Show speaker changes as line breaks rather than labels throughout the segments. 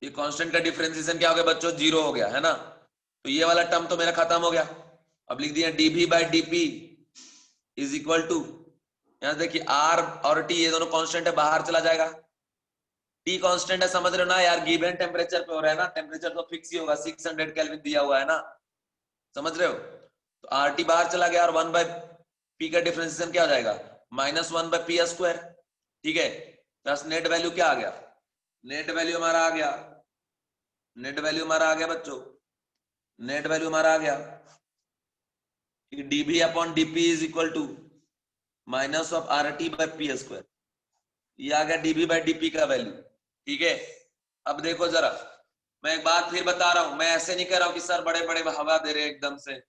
ये कांस्टेंट का डिफरेंशिएशन क्या हो गया बच्चों, 0 हो गया है ना। तो ये वाला टर्म तो मेरा खत्म हो गया। अब लिख दिया dv by dp is equal to, यहां देखिए r और t ये दोनों कांस्टेंट है, बाहर चला जाएगा। t कांस्टेंट है, समझ रहे हो ना यार, गिवन टेम्परेचर पे हो रहा है ना, टेम्परेचर तो फिक्स ही होगा, 600 केल्विन दिया हुआ है ना, समझ रहे हो। तो RT बाहर चला गया और 1 बाई पी का डिफरेंशिएशन क्या हो जाएगा, -1 बाई पी स्क्वायर। ठीक है, बस नेट वैल्यू क्या आ गया, नेट वैल्यू हमारा आ गया, नेट वैल्यू हमारा आ गया बच्चों, नेट वैल्यू हमारा आ गया कि dv upon dp is equal to minus of RT by P square. ये आ गया dv बाई dp का वैल्यू। ठीक है, अब देखो जरा, मैं एक बात फिर बता रहा हूं, मैं ऐसे नहीं कह रहा हूं कि सर बड़े बड़े हवा दे रहे हैं एकदम से,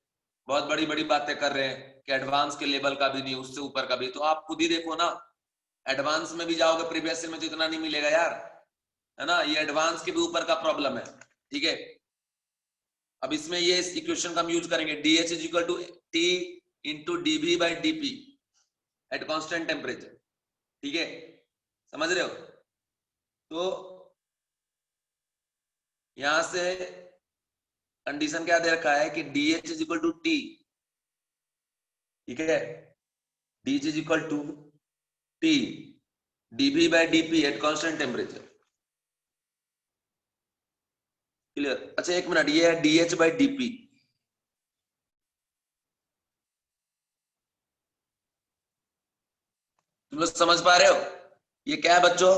बहुत बड़ी बड़ी बातें कर रहे हैं कि एडवांस के लेवल का भी नहीं, उससे ऊपर का भी। तो आप खुद ही देखो ना, एडवांस में भी जाओगे प्रीवियस ईयर में तो इतना नहीं मिलेगा यार, है ना, ये एडवांस के भी ऊपर का प्रॉब्लम है। ठीक है, अब इसमें ये इस इक्वेशन का हम यूज करेंगे, DH is equal to T into dV by dP at constant temperature. ठीक है, समझ रहे हो। तो यहां से कंडीशन क्या दे रखा है कि DH is equal to T, ठीक है, DH is equal to T dV by dP at constant temperature. Clear. अच्छा एक मिनट, ये है DH बाई dP, तुम लोग समझ पा रहे हो, ये क्या है बच्चों,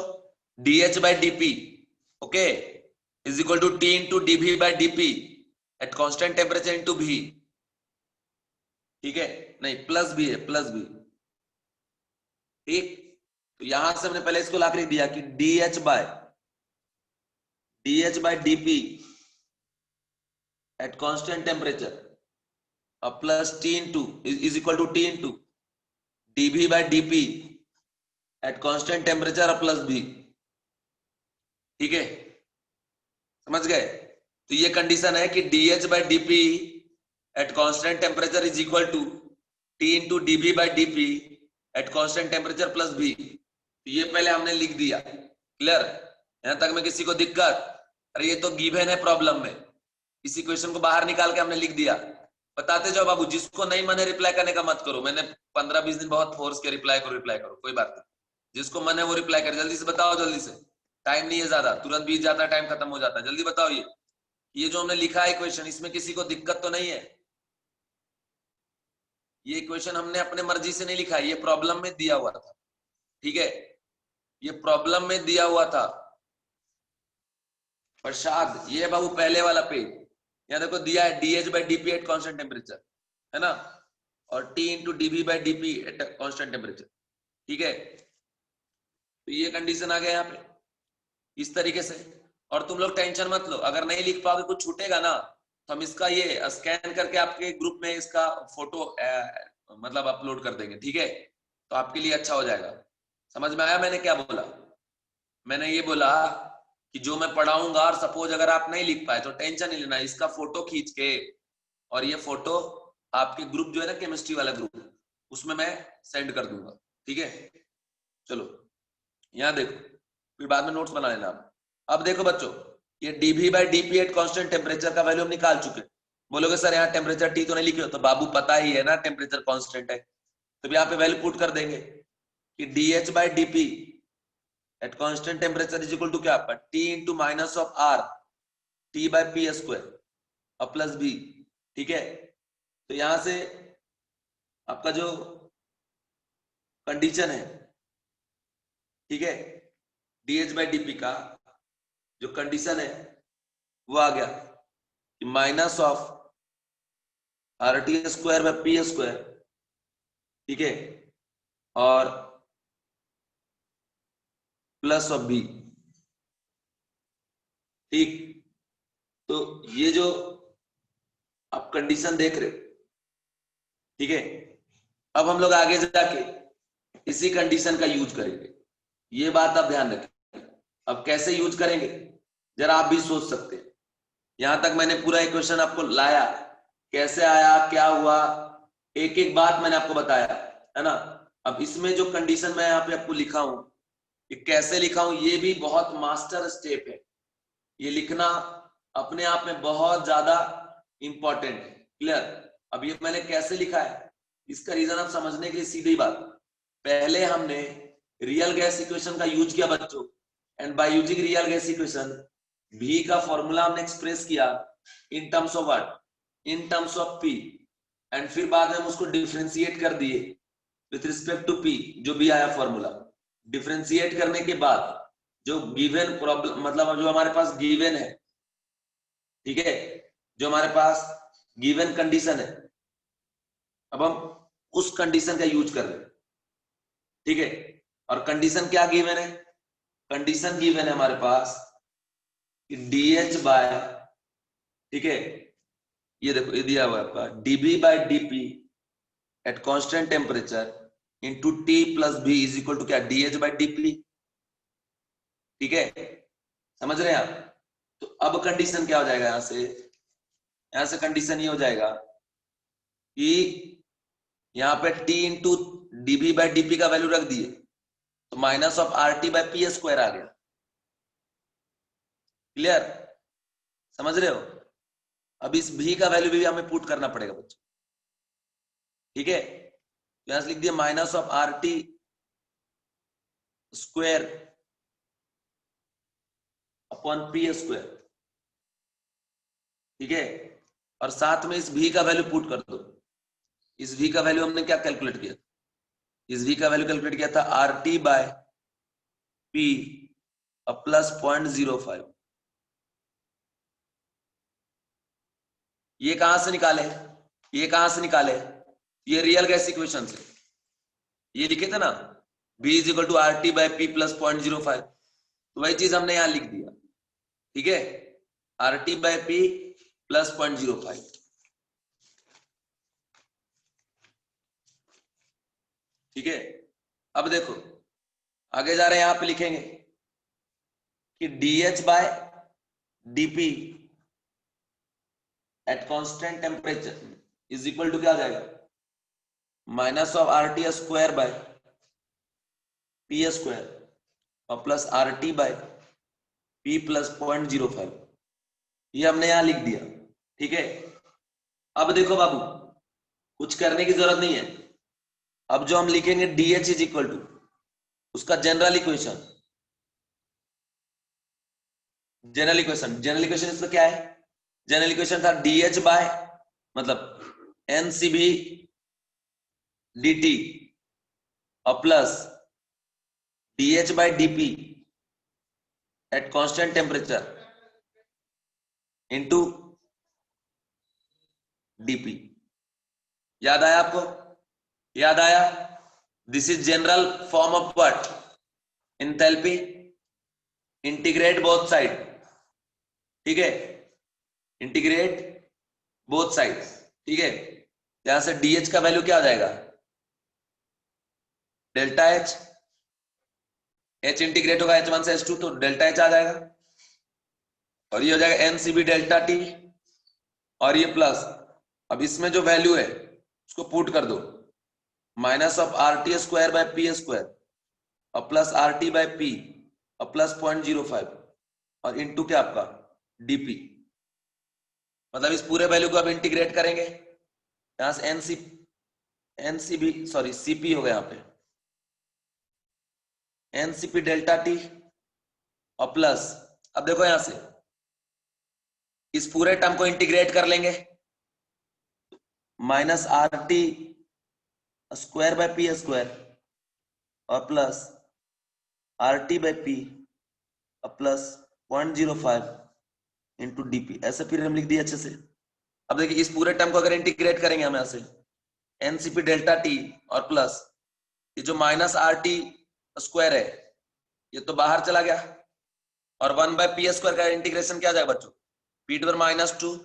DH by dP, okay, is equal to T into dV by dP at constant temperature into V। ठीक है, नहीं प्लस भी है, प्लस भी। ठीक, तो यहां से हमने पहले इसको ला के दिया कि DH by dP at constant temperature और plus T into is equal to T into dV by dP at constant temperature और प्लस V। ठीक है, समझ गए। तो ये कंडीशन है कि DH by dP at constant temperature is equal to T into dV by dP at constant temperature plus V। तो ये पहले हमने लिख दिया। क्लियर, यहां तक में किसी को दिक्कत, अरे ये तो गिवन है प्रॉब्लम में, इसी क्वेश्चन को बाहर निकाल के हमने लिख दिया। बताते जाओ बाबू, जिसको नहीं मन है रिप्लाई करने का मत करो, मैंने 15-20 दिन बहुत फोर्स किया रिप्लाई करो रिप्लाई करो, कोई बात नहीं, जिसको मन है वो रिप्लाई कर, जल्दी से बताओ, जल्दी से, टाइम नहीं है ज्यादा, तुरंत बीत जाता है, टाइम खत्म हो जाता है, जल्दी बताओ। ये जो हमने लिखा है क्वेश्चन, इसमें किसी को दिक्कत तो नहीं है। ये क्वेश्चन हमने अपने मर्जी से नहीं लिखा है, ये प्रॉब्लम में दिया हुआ था। ठीक है, ये प्रॉब्लम में दिया हुआ था। प्रसाद, ये बाबू पहले वाला पेज, यहाँ देखो दिया है DH by dP at constant temperature, है ना, और T into dV by dP at constant temperature. ठीक है, तो ये कंडीशन आ गया यहाँ पे इस तरीके से। और तुम लोग टेंशन मत लो, अगर नहीं लिख पाओगे कुछ छूटेगा ना, तो हम इसका ये स्कैन करके आपके ग्रुप में इसका फोटो मतलब अपलोड कर देंगे। ठीक है, तो आपके लिए अच्छा हो जाएगा। समझ में आया मैंने क्या बोला, मैंने ये बोला कि जो मैं पढ़ाऊंगा और सपोज अगर आप नहीं लिख पाए तो टेंशन नहीं लेना, इसका फोटो खींच के और ये फोटो आपके ग्रुप जो है ना केमिस्ट्री वाला ग्रुप, उसमें मैं सेंड कर दूंगा। ठीक है, चलो यहाँ देखो, फिर बाद में नोट्स बना लेना आप। अब देखो बच्चों, ये dV by dP at constant temperature का वैल्यू हम निकाल चुके। बोलोगे सर यहाँ टेम्परेचर T तो नहीं लिखे हो, तो बाबू पता ही है ना टेम्परेचर कांस्टेंट है, तो यहाँ पे वैल्यू पुट कर देंगे कि DH by dP at constant temperature is equal to क्या आपका T into minus of R T by P square और प्लस B। ठीक है, तो यहां से आपका जो कंडीशन है, ठीक है, DH बाई dP का जो कंडीशन है वो आ गया कि minus of RT square by P square, ठीक है, और प्लस ऑफ B। ठीक, तो ये जो आप कंडीशन देख रहे हो, ठीक है, अब हम लोग आगे जाके इसी कंडीशन का यूज करेंगे, ये बात आप ध्यान रखें। अब कैसे यूज करेंगे जरा आप भी सोच सकते हैं। यहां तक मैंने पूरा इक्वेशन आपको लाया, कैसे आया क्या हुआ, एक एक बात मैंने आपको बताया, है ना। अब इसमें जो कंडीशन मैं यहाँ पे आपको लिखा हूं, ये कैसे लिखा हूं, ये भी बहुत मास्टर स्टेप है। ये लिखना अपने आप में बहुत ज्यादा इंपॉर्टेंट है। क्लियर? अब ये मैंने कैसे लिखा है, इसका रीजन आप समझने के लिए सीधी बात, पहले हमने रियल गैस इक्वेशन का यूज किया बच्चों, and by using real gas equation V का फॉर्मूला हमने एक्सप्रेस किया in terms of what, in terms of P, and फिर बाद में हम उसको डिफरेंशिएट कर दिए विथ रिस्पेक्ट टू P, जो भी आया फॉर्मूला। डिफरेंशिएट करने के बाद जो गिवन प्रॉब्लम, मतलब जो हमारे पास गिवन है, ठीक है, जो हमारे पास गिवन कंडीशन है, अब हम उस कंडीशन का यूज कर रहे हैं, ठीक है। और कंडीशन क्या गिवन है, कंडीशन गिवन है हमारे पास कि DH बाय, ठीक है, ये देखो ये दिया हुआ है आपका dB by dP at constant temperature into T plus V is equal to क्या, DH बाय dP, ठीक है, समझ रहे हैं आप। तो अब कंडीशन क्या हो जाएगा, यहां से कंडीशन ये हो जाएगा कि यहाँ पे T into dB by dP का वैल्यू रख दिए तो minus of RT by P square आ गया। क्लियर? समझ रहे हो? अब इस V का वैल्यू भी हमें पुट करना पड़ेगा बच्चों, ठीक है। यहां से लिख दिया minus of RT square upon P square, ठीक है, और साथ में इस V का वैल्यू पुट कर दो। इस V का वैल्यू हमने क्या कैलकुलेट किया, इस V का वैल्यू कैलकुलेट किया था RT बाय P प्लस 0.05। ये कहां से निकाले, ये कहां से निकाले, ये रियल गैस इक्वेशन से ये लिखे थे ना, V is equal to RT by P plus 0.05, तो वही चीज हमने यहां लिख दिया, ठीक है, RT बाय P प्लस 0.05, ठीक है। अब देखो आगे जा रहे हैं, यहां पे लिखेंगे कि DH by dP at constant temperature is equal to क्या आ जाएगा, minus of RT square by P square और plus RT by P plus 0.05, ये हमने यहां लिख दिया, ठीक है। अब देखो बाबू कुछ करने की जरूरत नहीं है, अब जो हम लिखेंगे DH इज इक्वल टू उसका जनरल इक्वेशन, जनरल इक्वेशन इसका क्या है, जनरल इक्वेशन था DH बाय मतलब NCB dt और plus DH by dP at constant temperature into dP। याद आया आपको, याद आया? This is general form of what, enthalpy, integrate both side, ठीक है, इंटीग्रेट बोथ साइड, ठीक है। यहां से DH का वैल्यू क्या आ जाएगा, डेल्टा H, H इंटीग्रेट होगा H1 से H2 तो डेल्टा H आ जाएगा, और ये हो जाएगा NCB डेल्टा T, और ये प्लस, अब इसमें जो वैल्यू है उसको पुट कर दो, minus of RT square by P square और प्लस RT बाय P और प्लस 0.05 और इनटू क्या आपका DP, मतलब इस पूरे वैल्यू को अब इंटीग्रेट करेंगे, यहां से NCB सॉरी CP हो गया, यहां पे NCP डेल्टा T और प्लस, अब देखो यहां से इस पूरे टर्म को इंटीग्रेट कर लेंगे, minus RT square by P square और प्लस RT बाय P और प्लस 0.05 इंटू DP, ऐसे फिर हम लिख दिए अच्छे से। अब देखिए इस पूरे टर्म को अगर इंटीग्रेट करेंगे हम यहां से NCP डेल्टा T और प्लस ये जो माइनस RT स्क्वायर है ये तो बाहर चला गया, और 1 बाय P स्क्वायर का इंटीग्रेशन क्या आ जाएगा बच्चों, P टू -2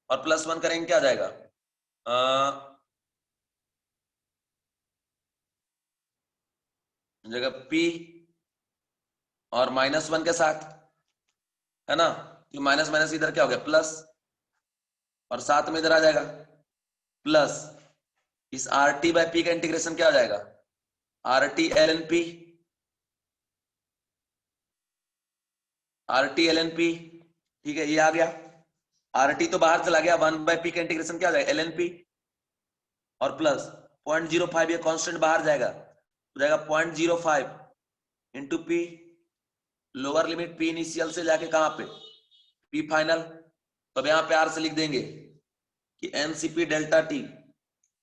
और प्लस 1 करेंगे क्या आ जाएगा, जगह P और -1 के साथ, है ना, तो माइनस माइनस इधर क्या हो गया प्लस, और साथ में इधर आ जाएगा प्लस, इस RT बाय P का इंटीग्रेशन क्या हो जाएगा, RT ln P ठीक है, ये आ गया। RT तो बाहर चला गया, 1/p का इंटीग्रेशन क्या हो जाएगा, lnp और प्लस 0.05, ये कांस्टेंट बाहर जाएगा, हो जाएगा 0.05 into P, lower limit P initial से जाके कहां पे, पी फाइनल। तो अब यहां पे आर से लिख देंगे कि एनसीपी डेल्टा टी,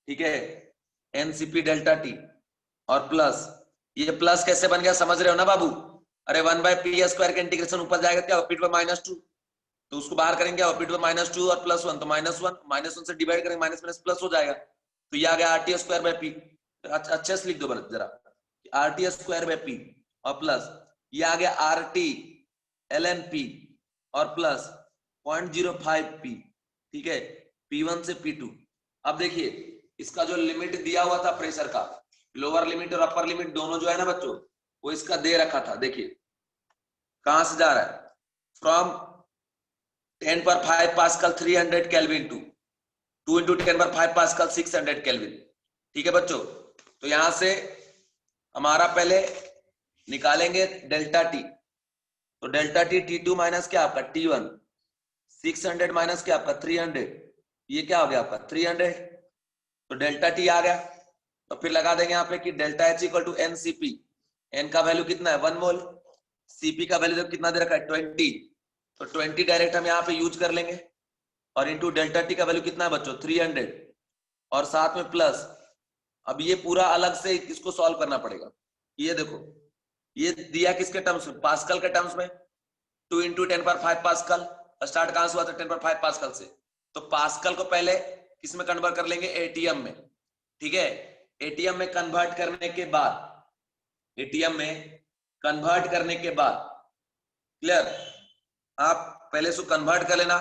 ठीक है, एनसीपी डेल्टा टी और प्लस, ये प्लस कैसे बन गया समझ रहे हो ना बाबू? अरे 1/p² का इंटीग्रेशन ऊपर जाएगा क्या, पी टू -2, तो उसको बाहर करेंगे क्या, पी टू -2 और +1, तो -1 से डिवाइड करेंगे, माइनस माइनस प्लस हो जाएगा, तो ये आ गया RT²/p। अच्छे से लिख दो जरा, RT²/p और प्लस ये आ गया RT lnp और प्लस 0.05p, ठीक है, P1 से P2। अब देखिए इसका जो लिमिट दिया हुआ था प्रेशर का, लोअर लिमिट और अपर लिमिट दोनों जो है ना बच्चों, वो इसका दे रखा था। देखिए कहां से जा रहा है, from 10⁵ pascal 300 kelvin to 2 into 10⁵ pascal 600 kelvin, ठीक है बच्चों। तो यहां से हमारा पहले निकालेंगे डेल्टा टी, तो डेल्टा टी T2 माइनस क्या आपका T1, 600 माइनस क्या आपका 300, ये क्या हो गया आपका 300, तो डेल्टा टी आ गया। तो फिर लगा देंगे यहाँ पे कि delta H equal to NCP, N का वैल्यू कितना है 1 मोल, सीपी का वैल्यू कितना दे रखा है 20, तो 20 डायरेक्ट हम यहाँ पे यूज कर लेंगे, और इंटू डेल्टा टी का वैल्यू कितना है बच्चों 300, और साथ में प्लस। अब ये पूरा अलग से इसको सॉल्व करना पड़ेगा। ये देखो ये दिया किसके टर्म्स में, पास्कल के टर्म्स में, 2 इंटू 10⁵ पास्कल, स्टार्ट कहां से हुआ था 10⁵ पास्कल से, तो पास्कल को पहले किसमें कन्वर्ट कर लेंगे, एटीएम में, ठीक है। एटीएम में कन्वर्ट करने के बाद, एटीएम में कन्वर्ट करने के बाद, क्लियर, आप पहले इसको कन्वर्ट कर लेना,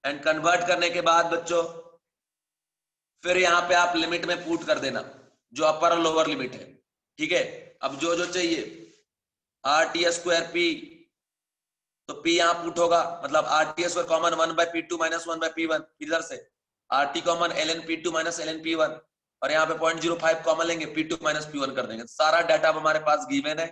एंड कन्वर्ट करने के बाद बच्चों फिर यहां पे आप लिमिट में पुट कर देना जो अपर और लोअर लिमिट है, ठीक है। अब जो जो चाहिए RT²P, तो P यहां पुट होगा, मतलब RT² कॉमन 1/P2 - 1/P1, इधर से RT कॉमन lnP2 - lnP1, और यहाँ पे 0.05 कॉमन लेंगे, P2 - P1 कर देंगे। सारा डाटा हमारे पास गिवन है,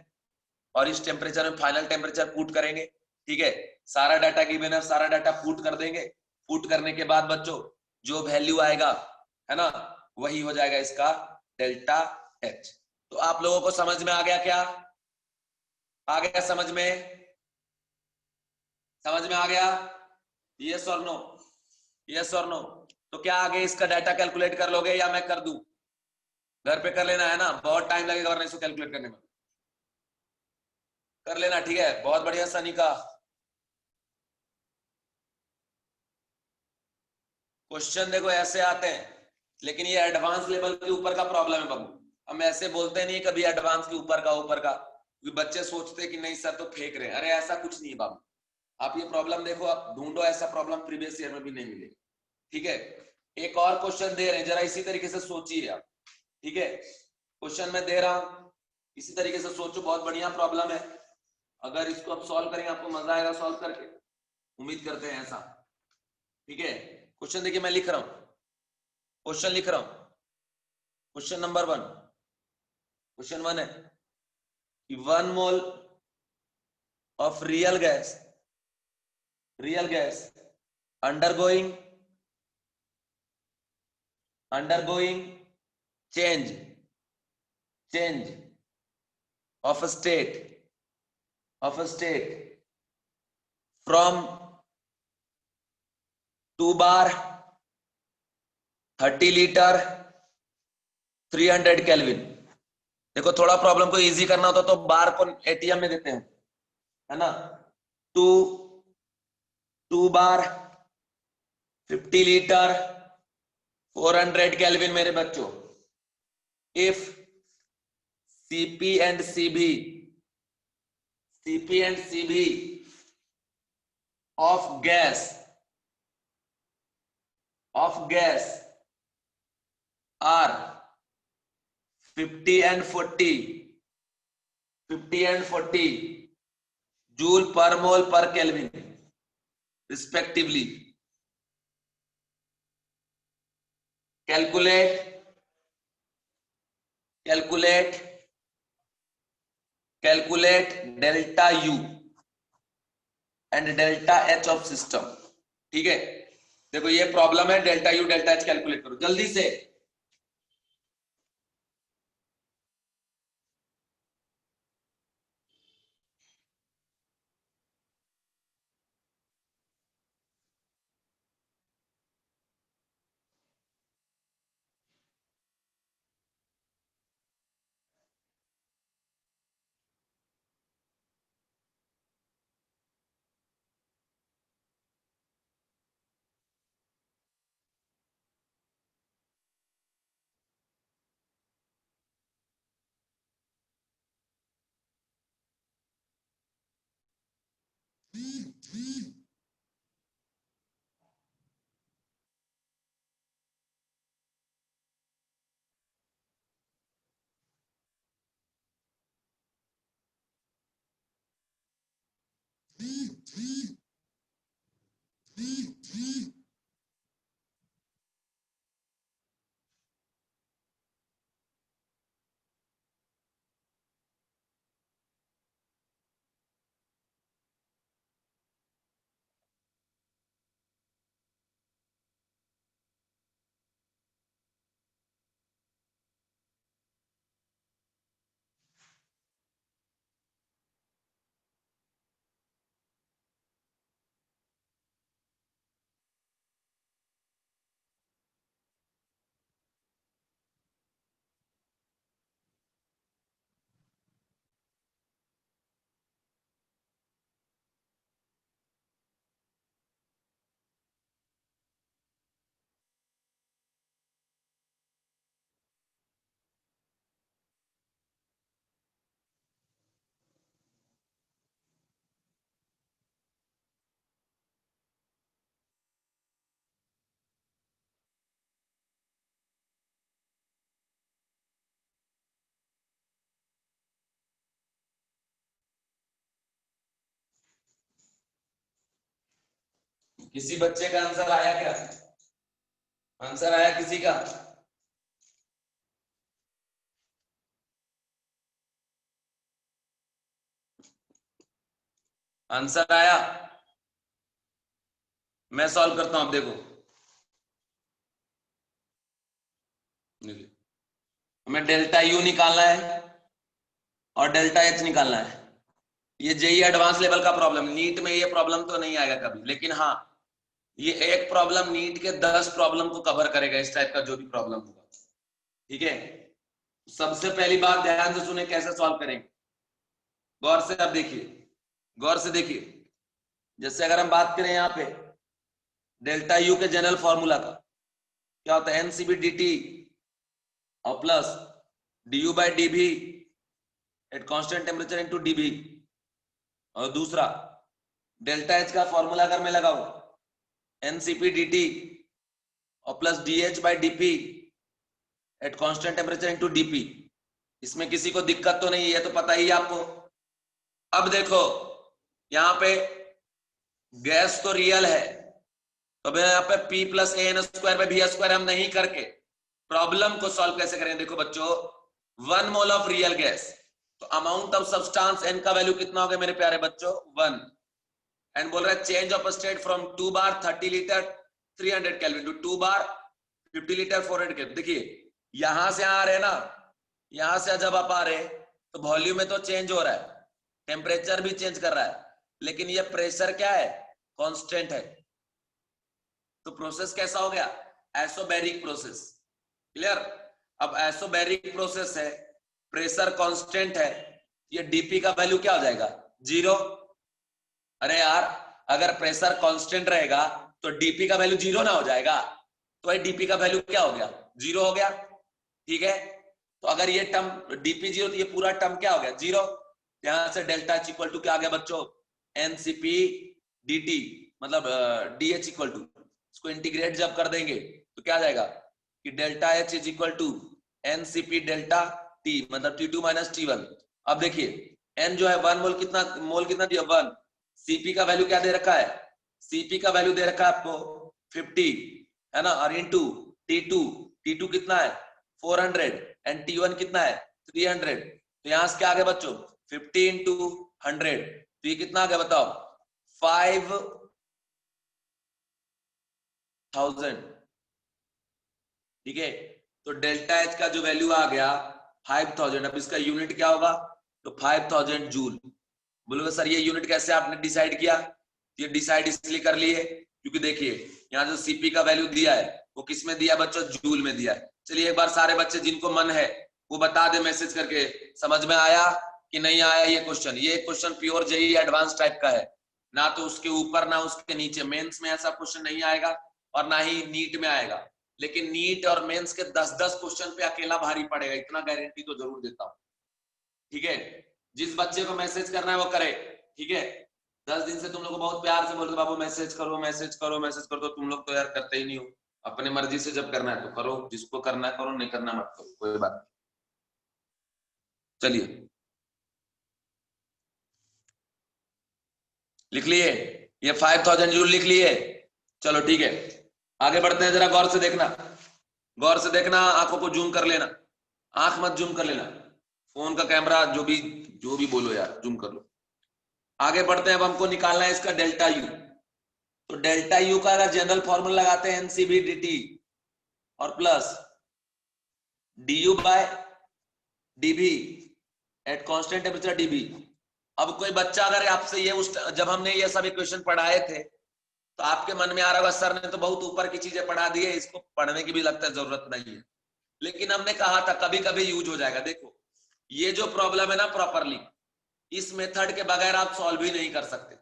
और इस टेम्परेचर में फाइनल टेम्परेचर पुट करेंगे, ठीक है। सारा डाटा गिवन है, सारा डाटा पुट कर देंगे। पुट करने के बाद बच्चों जो वैल्यू आएगा, है ना, वही हो जाएगा इसका डेल्टा H। तो आप लोगों को समझ में आ गया क्या, आ गया समझ में, समझ में आ गया, यस और नो, यस और नो। तो क्या आगे इसका डाटा कैलकुलेट कर लोगे या मैं कर दूं, घर पे कर लेना है ना, बहुत टाइम लगेगा वरना इसको कैलकुलेट करने में, कर लेना, ठीक है, बहुत बढ़िया सनी का। क्वेश्चन देखो ऐसे आते हैं, लेकिन ये एडवांस लेवल के ऊपर का प्रॉब्लम है बाबू, हम ऐसे बोलते नहीं कभी एडवांस के ऊपर का, क्योंकि बच्चे सोचते हैं कि नहीं सर तो फेंक रहे हैं, अरे ऐसा कुछ नहीं है बाबू। आप ये प्रॉब्लम देखो, आप ढूंढो ऐसा प्रॉब्लम प्रीवियस ईयर में भी नहीं मिलेगा, ठीक है। एक और क्वेश्चन दे रहे हैं, जरा इसी तरीके से सोचिए आप, ठीक है। क्वेश्चन मैं दे रहा हूं, इसी तरीके से सोचो, बहुत बढ़िया प्रॉब्लम है, अगर इसको आप सॉल्व करेंगे आपको मजा आएगा सॉल्व करके, उम्मीद करते हैं ऐसा, ठीक है। क्वेश्चन देखिए मैं लिख रहा हूं, क्वेश्चन लिख रहा हूं, क्वेश्चन नंबर 1, क्वेश्चन 1 है कि 1 mole of real gas undergoing change of a state from 2 bar 30 litre 300 kelvin. देखो थोड़ा प्रॉब्लम को इजी करना होता तो बार को एटीएम में देते हैं, है ना, 2 बार 50 लीटर 400 केल्विन मेरे बच्चों। If CP and CB of gas are 50 and 40 joule per mole per Kelvin respectively, calculate delta U, and delta H of system. ठीक है, देखो ये प्रॉब्लम है, delta U delta H calculate करो जल्दी से। किसी बच्चे का आंसर आया क्या? आंसर आया किसी का? आंसर आया? मैं सॉल्व करता हूं, आप देखो। हमें डेल्टा यू निकालना है और डेल्टा एच निकालना है। ये जेई एडवांस लेवल का प्रॉब्लम, नीट में ये प्रॉब्लम तो नहीं आएगा कभी, लेकिन हाँ ये एक प्रॉब्लम नीट के 10 प्रॉब्लम को कवर करेगा, इस टाइप का जो भी प्रॉब्लम होगा। ठीक है, सबसे पहली बात ध्यान से सुने कैसे सॉल्व करेंगे, गौर से आप देखिए, गौर से देखिए। जैसे अगर हम बात करें यहाँ पे डेल्टा यू के जनरल फॉर्मूला का, क्या होता है? एनसीबी डी टी और plus D U by D V at constant temperature into D V. और दूसरा डेल्टा एच का फॉर्मूला अगर मैं लगाऊं एनसीपी डी टी और plus D H by D P eight constant temperature into D P. इसमें किसी को दिक्कत तो नहीं है, ये तो पता ही है आपको। अब देखो यहाँ पे गैस तो रियल है, तो यहाँ पे P plus A N square by भी स्क्वायर हम नहीं करके प्रॉब्लम को सॉल्व कैसे करेंगे? देखो बच्चों, 1 मोल ऑफ रियल गैस, तो अमाउंट ऑफ सब्सटेंस N का वैल्यू कितना हो गया मेरे प्यारे बच्चों? 1। एंड बोल रहा है change of state from 2 bar 30 litre 300 kelvin to 2 bar 50 litre 400 kelvin. देखिए यहां से आ रहे ना, यहां से जब आप आ रहे तो वॉल्यूम में तो चेंज हो रहा है, टेम्परेचर भी चेंज कर रहा है, लेकिन ये प्रेशर क्या है? कांस्टेंट है। तो प्रोसेस कैसा हो गया? Isobaric process. क्लियर? अब आइसोबैरिक प्रोसेस है, प्रेशर कांस्टेंट है, ये डीपी का वैल्यू क्या हो जाएगा? 0। अरे यार अगर प्रेशर कांस्टेंट रहेगा तो डीपी का वैल्यू 0 ना हो जाएगा? तो भाई डीपी का वैल्यू क्या हो गया? 0 हो गया। ठीक है, तो अगर ये टर्म डीपी 0 तो ये पूरा टर्म क्या हो गया? 0। यहां से डेल्टा एच इक्वल टू क्या आ गया बच्चों? एनसीपी डी मतलब डी एच इक्वल टू, इसको इंटीग्रेट जब कर देंगे तो क्या आ जाएगा कि delta H is equal to NCP delta T मतलब T2 माइनस T1। अब देखिए एन जो है 1 मोल कितना दिया? 1। सीपी का वैल्यू क्या दे रखा है? सीपी का वैल्यू दे रखा है आपको 50 है ना, और इनटू T2 कितना है? 400 एंड T1 कितना है? 300। तो यहां से क्या आ गया बच्चों? 50 इंटू 100, तो ये कितना आ गया बताओ? 5000, ठीक है। तो डेल्टा एच का जो वैल्यू आ गया 5000। अब इसका यूनिट क्या होगा, तो 5000 जूल। बोलोगे सर ये यूनिट कैसे आपने डिसाइड किया, ये डिसाइड इसलिए कर लिए क्योंकि देखिए यहाँ जो सीपी का वैल्यू दिया है वो किस में दिया बच्चों, जूल में दिया है। चलिए एक बार सारे बच्चे जिनको मन है वो बता दे मैसेज करके, समझ में आया कि नहीं आया ये क्वेश्चन। ये question pure JEE advance type का है, ना तो उसके ऊपर ना उसके नीचे। मेंस में ऐसा क्वेश्चन नहीं आएगा और ना ही नीट में आएगा, लेकिन नीट और मेंस के 10-10 क्वेश्चन पे अकेला भारी पड़ेगा, इतना गारंटी तो जरूर देता हूं, ठीक है। जिस बच्चे को मैसेज करना है वो करे, ठीक है। 10 दिन से तुम लोग को बहुत प्यार से बोलते बाबू मैसेज करो मैसेज करो मैसेज करो, तो तुम लोग तो यार करते ही नहीं हो। अपने मर्जी से जब करना है तो करो, जिसको करना है करो, नहीं करना मत करो, कोई बात नहीं। चलिए लिख लिए, ये 5000 जूल लिख लिए। चलो ठीक है, आगे बढ़ते हैं। जरा गौर से देखना, गौर से देखना, आंखों को जूम कर लेना, आंख मत जूम कर लेना, फोन का कैमरा जो भी बोलो यार जूम कर लो। आगे बढ़ते हैं। अब हमको निकालना है इसका डेल्टा यू। तो डेल्टा यू का अगर जनरल फॉर्मूला लगाते हैं एनसीबी dt और plus du by dv at constant temperature dv। अब कोई बच्चा अगर आपसे ये जब हमने ये सब इक्वेशन पढ़ाए थे तो आपके मन में आ रहा होगा सर ने तो बहुत ऊपर की चीजें पढ़ा दी है, इसको पढ़ने की भी लगता है जरूरत नहीं है। लेकिन हमने कहा था कभी कभी यूज हो जाएगा। देखो ये जो प्रॉब्लम है ना, प्रॉपरली इस मेथड के बगैर आप सॉल्व ही नहीं कर सकते,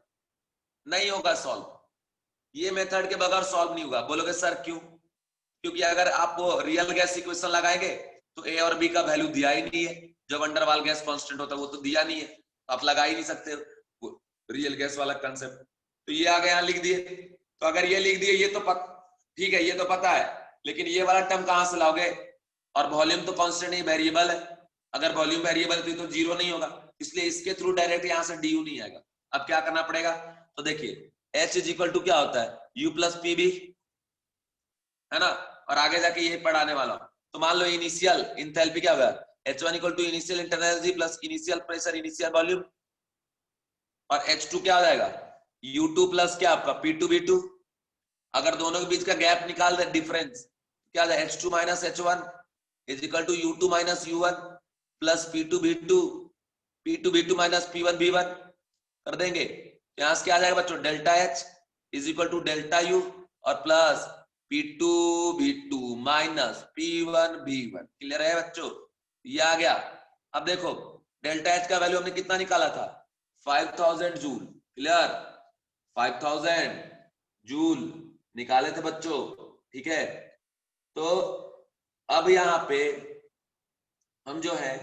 नहीं होगा सॉल्व। ये मेथड के बगैर सॉल्व नहीं होगा। बोलोगे सर क्यों, क्योंकि अगर आप वो रियल गैस इक्वेशन लगाएंगे तो ए और बी का वैल्यू दिया ही नहीं है, जब अंडरवाल गैस कांस्टेंट होता है वो तो दिया नहीं है, तो आप लगा ही नहीं सकते रियल गैस वाला कंसेप्ट। तो ये आगे यहाँ लिख दिए। तो अगर ये लिख दिए ये तो ठीक है, ये तो पता है, लेकिन ये वाला टर्म कहां से लाओगे, और वॉल्यूम तो कांस्टेंट नहीं वेरिएबल है। अगर वॉल्यूम वेरिएबल है तो जीरो नहीं होगा, इसलिए इसके थ्रू डायरेक्ट यहां से डी नहीं आएगा। अब क्या करना पड़ेगा, तो देखिए H इज इक्वल टू क्या होता है, U प्लस पी बी, है ना। और आगे जाके ये पढ़ाने वाला हूं। तो मान लो इनिशियल इंथैल्पी क्या होगा, H1 equal to initial internal energy plus initial pressure initial volume, और H2 क्या हो जाएगा, U2 प्लस क्या आपका P2V2। अगर दोनों के बीच का गैप निकाल दे डिफरेंस, क्या आ जाए H2 minus H1 is equal to U2 minus U1 plus P2V2 P2V2 minus P1V1 कर देंगे। यहां से क्या आ जाएगा बच्चों, delta H is equal to delta U और plus P2V2 minus P1V1। Clear है बच्चों, ये आ गया। अब देखो डेल्टा H का वैल्यू हमने कितना निकाला था, 5000 जूल। क्लियर, 5000 जूल निकाले थे बच्चों, ठीक है। तो अब यहां पे हम जो है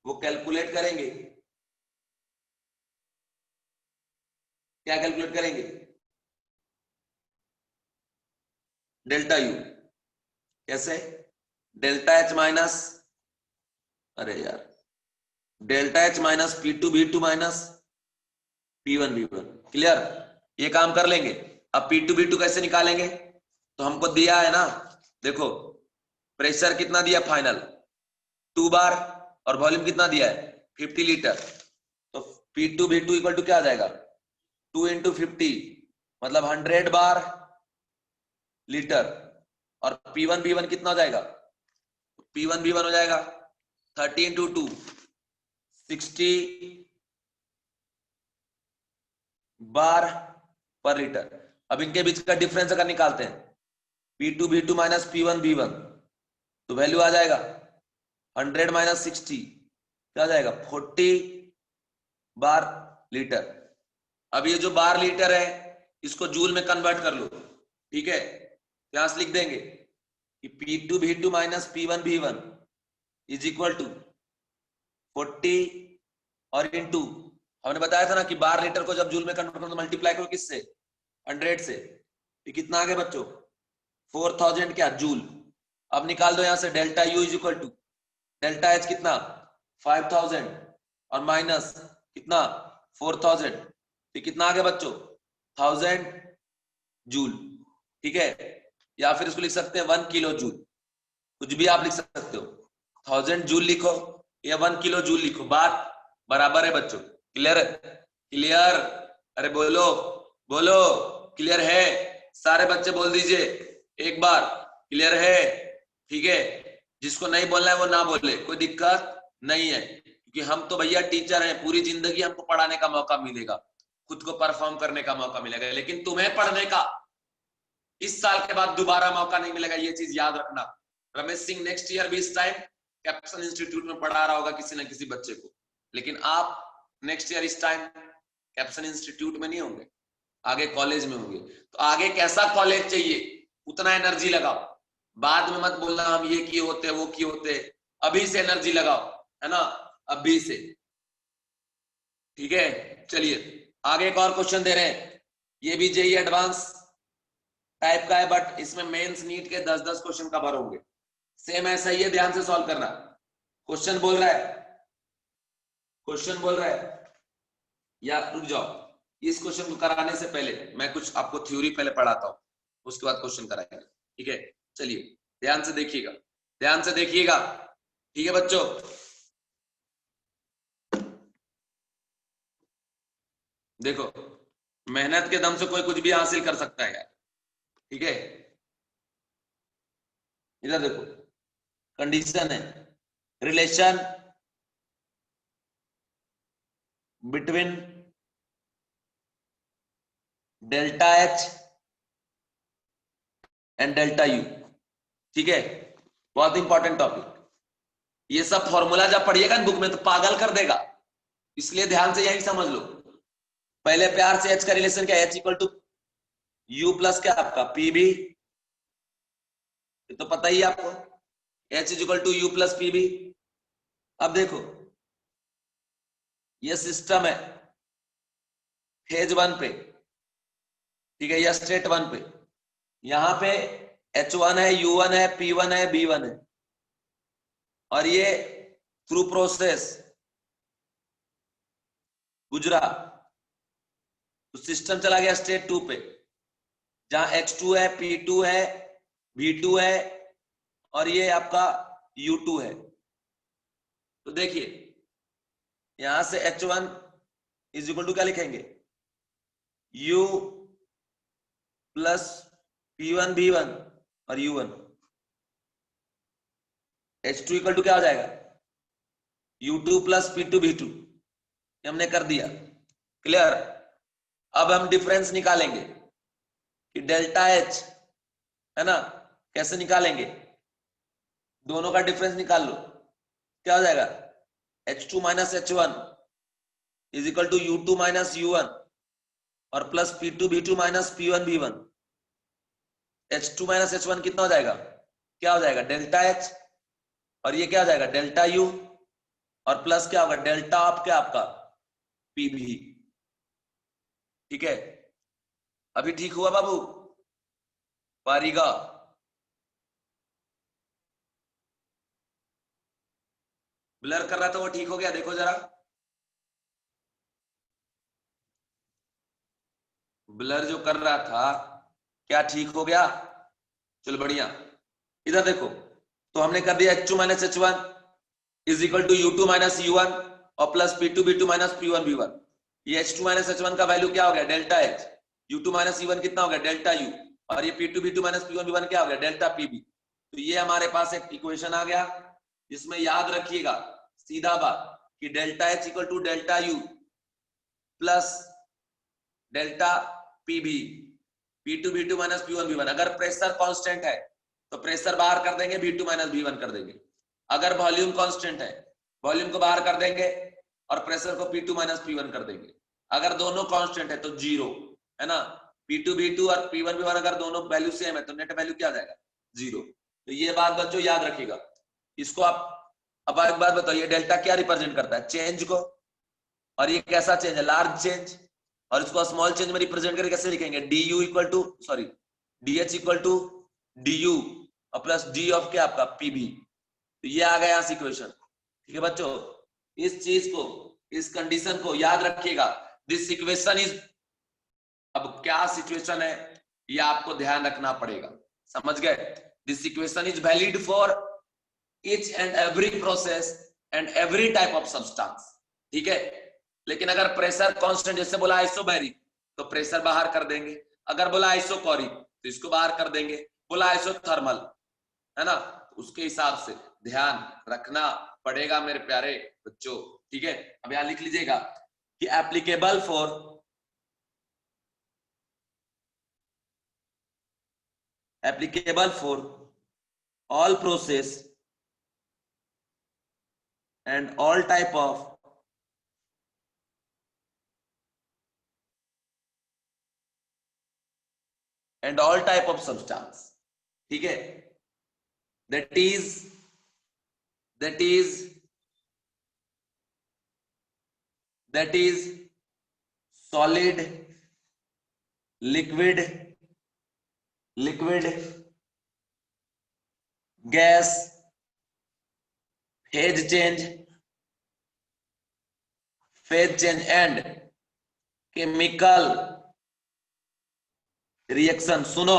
वो कैलकुलेट करेंगे, क्या कैलकुलेट करेंगे, डेल्टा यू। कैसे, डेल्टा एच माइनस, अरे यार delta H minus P2V2 minus P1V1। Clear, ये काम कर लेंगे। अब P2V2 कैसे निकालेंगे, तो हमको दिया है ना, देखो प्रेशर कितना दिया फाइनल 2 बार और वॉल्यूम कितना दिया है 50 लीटर। तो P2V2 इक्वल टू क्या आ जाएगा, 2 इंटू 50 मतलब 100 बार लीटर, और P1V1 कितना हो जाएगा, P1V1 हो जाएगा 30 इंटू 2 60 बार पर लीटर। अब इनके बीच का डिफरेंस अगर निकालते हैं P2V2 माइनस P1V1 तो वैल्यू आ जाएगा 100 माइनस 60 क्या आ जाएगा 40 बार लीटर। अब ये जो बार लीटर है इसको जूल में कन्वर्ट कर लो, ठीक है। यहां से लिख देंगे कि P2V2 minus P1V1 is equal to 40 और इंटू हमने बताया था ना कि बार लीटर को जब जूल में कन्वर्ट करो तो मल्टीप्लाई करो किससे, 100 से। ये कितना आ गया बच्चों 4000 क्या जूल। अब निकाल दो यहां से delta U is equal to delta H कितना 5000 और माइनस कितना 4000, तो कितना आ गया बच्चों 1000 जूल, ठीक है। या फिर इसको लिख सकते हैं 1 किलो जूल, कुछ भी आप लिख सकते हो। 1000 जूल लिखो या 1 किलो जूल लिखो, बात बराबर है बच्चों। क्लियर, क्लियर, अरे बोलो बोलो, क्लियर है? सारे बच्चे बोल दीजिए एक बार, क्लियर है? ठीक है, जिसको नहीं बोलना है वो ना बोले, कोई दिक्कत नहीं है, क्योंकि हम तो भैया टीचर हैं, पूरी जिंदगी हमको पढ़ाने का मौका मिलेगा, खुद को परफॉर्म करने का मौका मिलेगा, लेकिन तुम्हें पढ़ने का इस साल के बाद दोबारा मौका नहीं मिलेगा, ये चीज याद रखना। रमेश सिंह नेक्स्ट ईयर भी इस टाइम कैप्सन इंस्टीट्यूट में पढ़ा रहा होगा किसी न किसी बच्चे को, लेकिन आप नेक्स्ट ईयर इस टाइम कैप्सन इंस्टीट्यूट में नहीं होंगे, आगे कॉलेज में होंगे। तो आगे कैसा कॉलेज चाहिए, उतना एनर्जी लगाओ, बाद में मत बोलना हम ये किए होते वो किए होते, अभी से एनर्जी लगाओ, है ना, अभी से। ठीक है, चलिए आगे एक और क्वेश्चन दे रहे हैं, ये भी जेईई एडवांस टाइप का है, बट इसमें मेंस नीट के 10-10 क्वेश्चन कवर होंगे, सेम ऐसा ही है, ध्यान से सॉल्व करना। क्वेश्चन बोल रहा है, क्वेश्चन बोल रहा है, या रुक जाओ, इस क्वेश्चन को कराने से पहले मैं कुछ आपको थ्योरी पहले पढ़ाता हूं, उसके बाद क्वेश्चन कराएंगे। ठीक है, चलिए ध्यान से देखिएगा, ध्यान से देखिएगा। ठीक है बच्चों, देखो मेहनत के दम से कोई कुछ भी हासिल कर सकता है यार। ठीक है, इधर देखो, कंडीशन है, relation between delta H and delta U. ठीक है, बहुत इंपॉर्टेंट टॉपिक, ये सब फॉर्मूला जब पढ़िएगा बुक में तो पागल कर देगा, इसलिए ध्यान से यही समझ लो। पहले प्यार से एच का रिलेशन क्या है, H equal to U plus क्या आपका पी बी, तो पता ही है आपको, H is equal to U plus P B. अब देखो ये सिस्टम है फेज 1 पे, ठीक है, या स्टेट 1 पे, यहां पे H1 है, U1 है, P1 है, B1 है, और ये थ्रू प्रोसेस गुजरा तो सिस्टम चला गया स्टेट 2 पे, जहां H2 है, P2 है, V2 है, और ये आपका U2 है। तो देखिए यहां से H1 इज इक्वल टू क्या लिखेंगे, U प्लस P1 B1 और U1। H2 इक्वल टू क्या हो जाएगा, U2 प्लस P2 B2, हमने कर दिया, क्लियर। अब हम डिफरेंस निकालेंगे कि डेल्टा H है ना, कैसे निकालेंगे, दोनों का डिफरेंस निकाल लो, क्या हो जाएगा, H2 minus H1 is equal to U2 minus U1 और plus P2 B2 minus P1 B1। H2 minus H1 कितना हो जाएगा, क्या हो जाएगा, डेल्टा H, और ये क्या हो जाएगा, डेल्टा U, और प्लस क्या होगा, डेल्टा ऑफ क्या आपका PB। ठीक है, अभी ठीक हुआ बाबू, पारीगा, ब्लर कर रहा था वो ठीक हो गया, देखो जरा, ब्लर जो कर रहा था क्या ठीक हो गया, चलो बढ़िया। इधर देखो, तो हमने कर दिया H2 minus H1 is equal to U2 minus U1 और plus P2 B2 minus P1 B1। ये H2 माइनस H1 का वैल्यू क्या हो गया, delta H, U2 minus U1 कितना हो गया, डेल्टा U, और ये P2 B2 minus P1 B1 क्या हो गया, डेल्टा PB। तो ये हमारे पास एक इक्वेशन आ गया, जिसमें याद रखिएगा सीधा बात कि delta H equal to delta U plus delta PB, P2 B2 minus P1 B1। अगर प्रेशर कांस्टेंट है तो प्रेशर बाहर कर देंगे, B2 माइनस B1 कर देंगे। अगर वॉल्यूम कांस्टेंट है, वॉल्यूम को बाहर कर देंगे और प्रेशर को P2 माइनस P1 कर देंगे। अगर दोनों कांस्टेंट है तो जीरो, है ना, P2 B2 और P1 B1 अगर दोनों वैल्यू सेम है तो नेट वैल्यू क्या आ जाएगा, जीरो। तो ये बात बच्चों याद रखिएगा, इसको आप। अब एक बात बताइए, डेल्टा क्या रिप्रेजेंट करता है, चेंज को, और ये कैसा चेंज है, लार्ज चेंज, और इसको स्मॉल चेंज में रिप्रेजेंट करके कैसे लिखेंगे, du equal to sorry dh equal to du और प्लस d ऑफ क्या आपका pb। तो ये आ गया यहाँ से इक्वेशन। ठीक है बच्चों, इस चीज को, इस कंडीशन को याद रखिएगा, दिस इक्वेशन इज, अब क्या सिचुएशन है ये आपको ध्यान रखना पड़ेगा, समझ गए, this equation is valid for each and every process and every type of substance. ठीक है, लेकिन अगर प्रेशर कांस्टेंट, जैसे बोला आइसोबैरिक, तो प्रेशर बाहर कर देंगे। अगर बोला आइसोकोरिक तो इसको बाहर कर देंगे। बोला आइसोथर्मल, है ना, तो उसके हिसाब से ध्यान रखना पड़ेगा मेरे प्यारे बच्चों। ठीक है, अब यहां लिख लीजिएगा कि applicable for all process and all type of substance। ठीक है, that is solid, liquid, gas, phase change and chemical reaction. सुनो,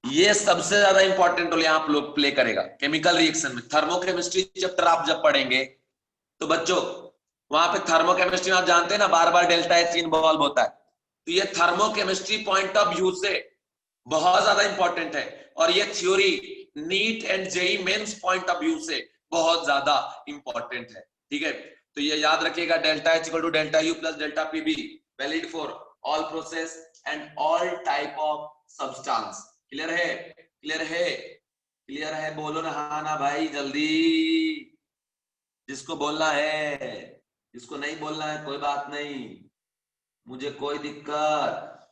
ये सबसे ज्यादा इंपॉर्टेंट रोल यहां आप लोग प्ले करेगा केमिकल रिएक्शन में। थर्मोकेमिस्ट्री चैप्टर आप जब पढ़ेंगे तो बच्चों वहां पे थर्मोकेमिस्ट्री में आप जानते हैं ना, बार बार डेल्टा एच इन्वॉल्व होता है। तो ये थर्मोकेमिस्ट्री पॉइंट ऑफ व्यू से बहुत ज्यादा इंपॉर्टेंट है, और ये theory NEET and JEE Mains point of view से बहुत ज्यादा इंपॉर्टेंट है। ठीक है, तो ये याद रखिएगा, delta H equal to delta U plus delta PB, valid for all process and all type of substance. Clear है? क्लियर है? क्लियर है? बोलो ना हाँ ना भाई, जल्दी। जिसको बोलना है, जिसको नहीं बोलना है कोई बात नहीं, मुझे कोई दिक्कत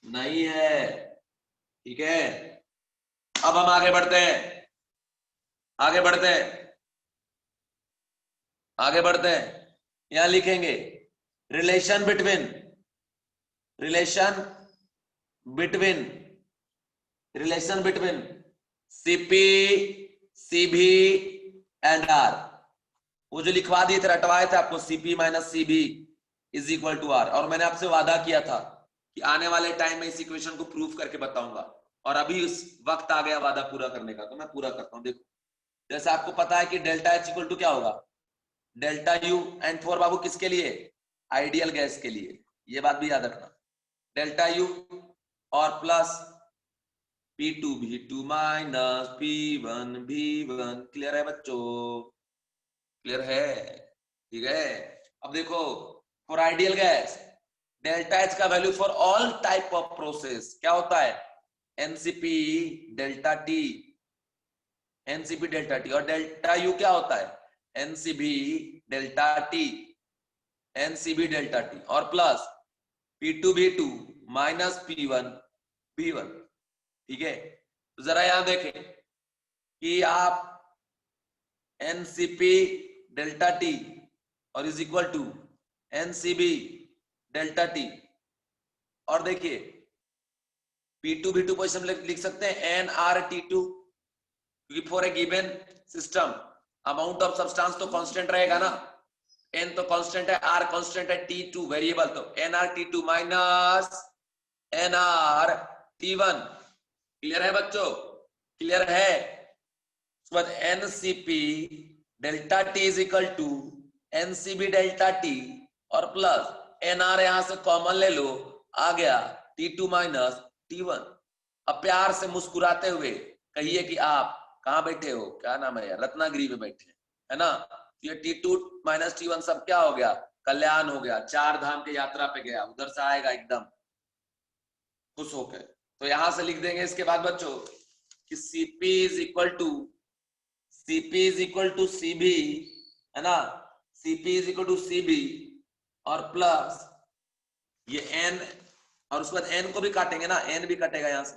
नहीं है। ठीक है, अब हम आगे बढ़ते हैं, आगे बढ़ते हैं, आगे बढ़ते हैं। यहां लिखेंगे relation between relation between CP, CB and R. वो जो लिखवा दिए थे, रटवाए थे आपको, CP minus CB is equal to R. और मैंने आपसे वादा किया था कि आने वाले टाइम में इस इक्वेशन को प्रूव करके बताऊंगा, और अभी उस वक्त आ गया वादा पूरा करने का, तो मैं पूरा करता हूं। देखो, जैसे आपको पता है कि डेल्टा एच इक्वल टू क्या होगा, डेल्टा यू एंड फोर बाबू किसके लिए, आइडियल गैस के लिए, ये बात भी याद रखना। डेल्टा यू और plus P2 V2 minus P1 V1। Clear है बच्चों? क्लियर है? ठीक है, अब देखो, for ideal gas delta H का value for all type of process क्या होता है, NCP delta T, NCP delta T. और डेल्टा यू क्या होता है, NCV delta T, NCV delta T, और plus P2 V2 minus P1 V1। ठीक है, तो जरा यहां देखें कि आप एनसीपी डेल्टा टी और is equal to NCB delta T, और देखिए P2 V2 पोजिशन लिख सकते हैं NRT2, क्योंकि for a given system amount of substance तो कांस्टेंट रहेगा ना, N तो कांस्टेंट है, R कांस्टेंट है, T2 वेरिएबल, तो NRT2 माइनस NRT1। क्लियर है बच्चों? क्लियर है? उसके बाद NCP delta T is equal to NCB delta T और प्लस एनआर, यहां से कॉमन ले लो, आ गया T2 माइनस T1। अब प्यार से मुस्कुराते हुए कहिए कि आप कहां बैठे हो, क्या नाम है यार, रत्नागिरी में बैठे है ना। ये T2 माइनस T1 सब क्या हो गया, कल्याण हो गया, चार धाम की यात्रा पे गया, उधर से आएगा एकदम खुश होकर। तो यहां से लिख देंगे इसके बाद बच्चों कि CP is equal to CB, है ना, CP is equal to CB और प्लस ये N, और उसके बाद N को भी काटेंगे ना, N भी कटेगा यहां से,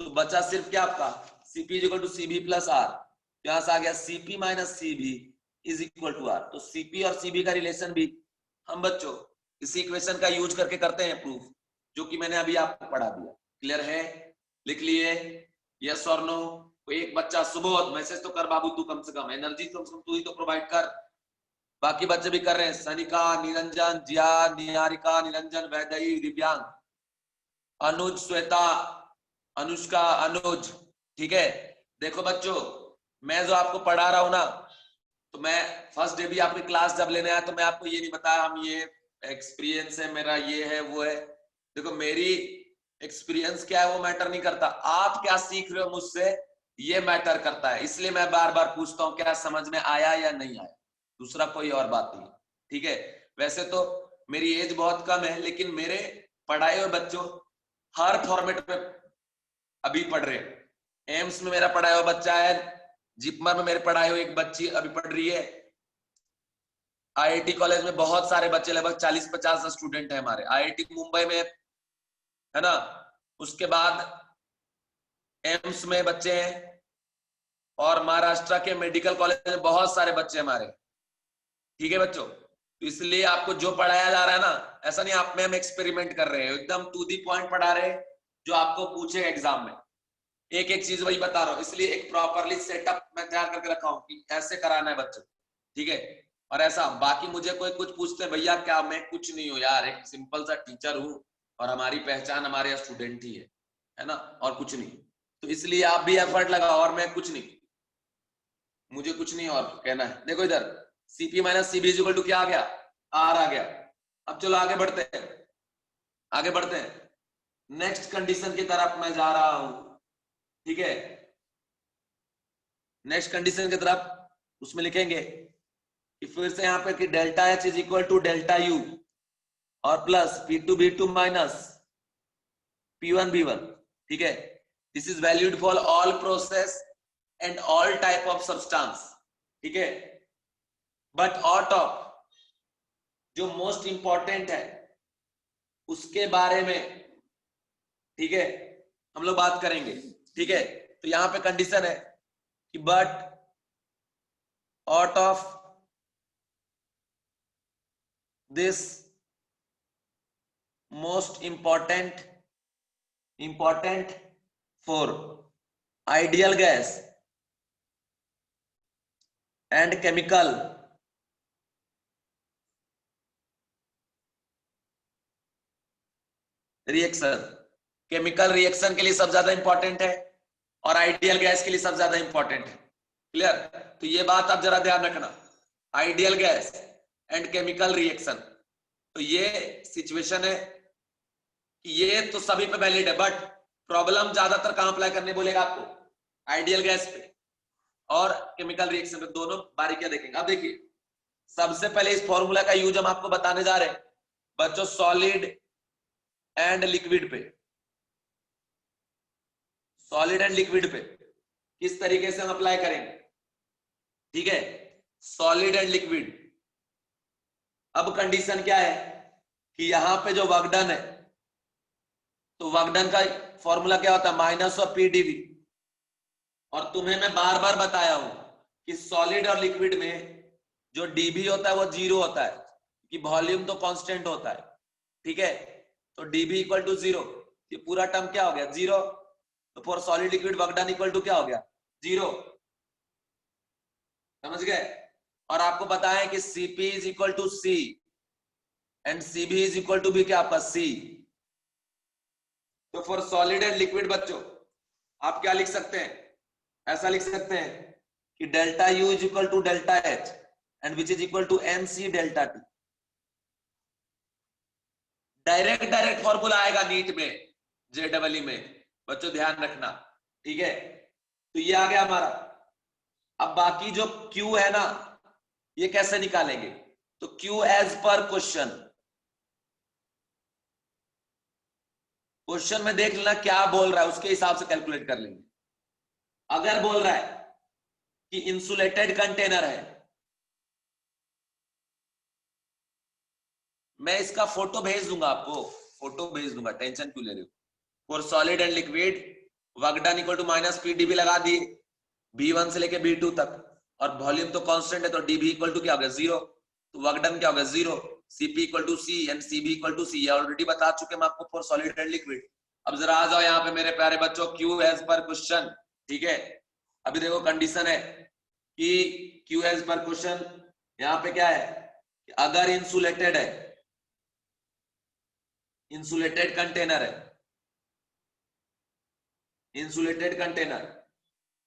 तो बचा सिर्फ क्या आपका CP is equal to CB plus R। यहां से आ गया CP minus CB is equal to R। तो CP और CB का रिलेशन भी हम बच्चों इसी इक्वेशन का यूज करके करते हैं प्रूफ, जो कि मैंने अभी आपको पढ़ा दिया। क्लियर है? लिख लिए? यस और नो? कोई एक बच्चा सुबोध मैसेज तो कर बाबू, तू कम से कम एनर्जी कम से कम तू ही तो प्रोवाइड कर, बाकी बच्चे भी कर रहे हैं, सनिका, निरंजन, जिया, निहारिका, निरंजन, वैदई, दिव्यांग, अनुज, श्वेता, अनुष्का, अनुज। ठीक है, देखो बच्चों, मैं जो आपको पढ़ा रहा हूं ना, तो मैं फर्स्ट डे भी आपकी क्लास जब लेने आया तो मैं आपको ये नहीं बताया हम ये एक्सपीरियंस है मेरा, ये है वो है। देखो मेरी एक्सपीरियंस क्या है वो मैटर नहीं करता, आप क्या सीख रहे हो मुझसे ये मैटर करता है। इसलिए मैं बार बार पूछता हूँ क्या समझ में आया या नहीं आया, दूसरा कोई और बात नहीं। ठीक है, वैसे तो मेरी एज बहुत कम है, लेकिन मेरे पढ़ाए हुए बच्चों हर फॉर्मेट में अभी पढ़ रहे हैं। एम्स में मेरा पढ़ाया हुआ बच्चा है, जिपमर में मेरे पढ़ाए हुए एक बच्ची अभी पढ़ रही है, आईआईटी कॉलेज में बहुत सारे बच्चे, लगभग 40-50 स्टूडेंट है हमारे, आईआईटी मुंबई में है ना, उसके बाद एम्स में बच्चे हैं, और महाराष्ट्र के मेडिकल कॉलेज में बहुत सारे बच्चे हमारे। ठीक है बच्चों, तो इसलिए आपको जो पढ़ाया जा रहा है ना, ऐसा नहीं आप में हम एक्सपेरिमेंट कर रहे हैं, एकदम टू दी पॉइंट पढ़ा रहे हैं जो आपको पूछे एग्जाम में, एक एक चीज वही बता रहा हूँ। इसलिए एक प्रॉपरली सेटअप मैं तैयार करके रखा हूँ कि ऐसे कराना है बच्चों। ठीक है, और ऐसा बाकी मुझे कोई कुछ पूछते हैं, भैया क्या मैं कुछ नहीं हूँ यार, एक सिंपल सा टीचर हूँ और हमारी पहचान हमारे स्टूडेंट ही है ना, और कुछ नहीं। तो इसलिए आप भी एफर्ट लगाओ, और मैं कुछ नहीं, मुझे कुछ नहीं और कहना है। देखो इधर CP minus CB equal to क्या आ गया, आर आ गया। अब चलो आगे बढ़ते हैं, आगे बढ़ते हैं नेक्स्ट कंडीशन की तरफ मैं जा रहा हूं। ठीक है, नेक्स्ट कंडीशन की तरफ उसमें लिखेंगे कि फिर से यहां पे कि delta H is equal to delta U और plus P2 B2 minus P1 B1। ठीक है, this is valued for all process and all type of substance. ठीक है, बट आउट ऑफ जो मोस्ट इंपॉर्टेंट है उसके बारे में, ठीक है, हम लोग बात करेंगे। ठीक है, तो यहां पे कंडीशन है कि but out of this most important for ideal gas and chemical reaction, chemical reaction के लिए सबसे ज्यादा इंपॉर्टेंट है और आइडियल गैस के लिए सबसे ज्यादा इंपॉर्टेंट है। क्लियर, तो ये बात आप जरा ध्यान रखना, ideal gas and chemical reaction. तो ये सिचुएशन है कि ये तो सभी पे वैलिड है, बट प्रॉब्लम ज्यादातर कहां अप्लाई करने बोलेगा आपको, आइडियल गैस पे और केमिकल रिएक्शन पे, दोनों बारीकियां देखेंगे। अब देखिए सबसे पहले इस फॉर्मूला का यूज हम आपको बताने जा रहे हैं बच्चों, सॉलिड एंड लिक्विड पे, सॉलिड एंड लिक्विड पे किस तरीके से हम अप्लाई करेंगे। ठीक है, सॉलिड एंड लिक्विड। अब कंडीशन क्या है कि यहां पे जो वर्क डन है, तो वर्क डन का फॉर्मूला क्या होता है, माइनस ऑफ PdV। और तुम्हें मैं बार बार बताया हूं कि सॉलिड और लिक्विड में जो dB होता है वो 0 होता है, कि वॉल्यूम तो कांस्टेंट होता है। ठीक है, तो dB इक्वल टू 0, ये पूरा टर्म क्या हो गया 0। तो for solid liquid work done equal to क्या हो गया 0। समझ गए, और आपको बताएं कि Cp is equal to C and Cb is equal to भी क्या आपका C। तो फॉर सॉलिड एंड लिक्विड बच्चों आप क्या लिख सकते हैं, ऐसा लिख सकते हैं कि डेल्टा U is equal to delta H and which is equal to MC delta T। Direct formula आएगा नीट में, JEE में, बच्चों ध्यान रखना। ठीक है, तो ये आ गया हमारा। अब बाकी जो Q है ना, ये कैसे निकालेंगे, तो Q as per question, question में देख लेना क्या बोल रहा है, उसके हिसाब से कैलकुलेट कर लेंगे। अगर बोल रहा है कि इंसुलेटेड कंटेनर है, मैं इसका फोटो भेज दूंगा आपको, फोटो भेज दूंगा, टेंशन क्यों ले रहे हो। For solid and liquid work done equal to minus PdV लगा दिए B1 से लेके B2 तक, और वॉल्यूम तो कांस्टेंट है, तो dB इक्वल टू क्या हो गया 0, तो वर्क डन क्या हो गया 0। Cp equal to C and Cb equal to C, already बता चुके हम आपको फॉर सॉलिड एंड लिक्विड। अब जरा आ जाओ यहाँ पे मेरे प्यारे बच्चों, Q एज पर क्वेश्चन। ठीक है, अभी देखो कंडीशन है कि Q एज पर क्वेश्चन, यहाँ पे क्या है कि अगर इंसुलेटेड है, इंसुलेटेड कंटेनर है, इंसुलेटेड कंटेनर,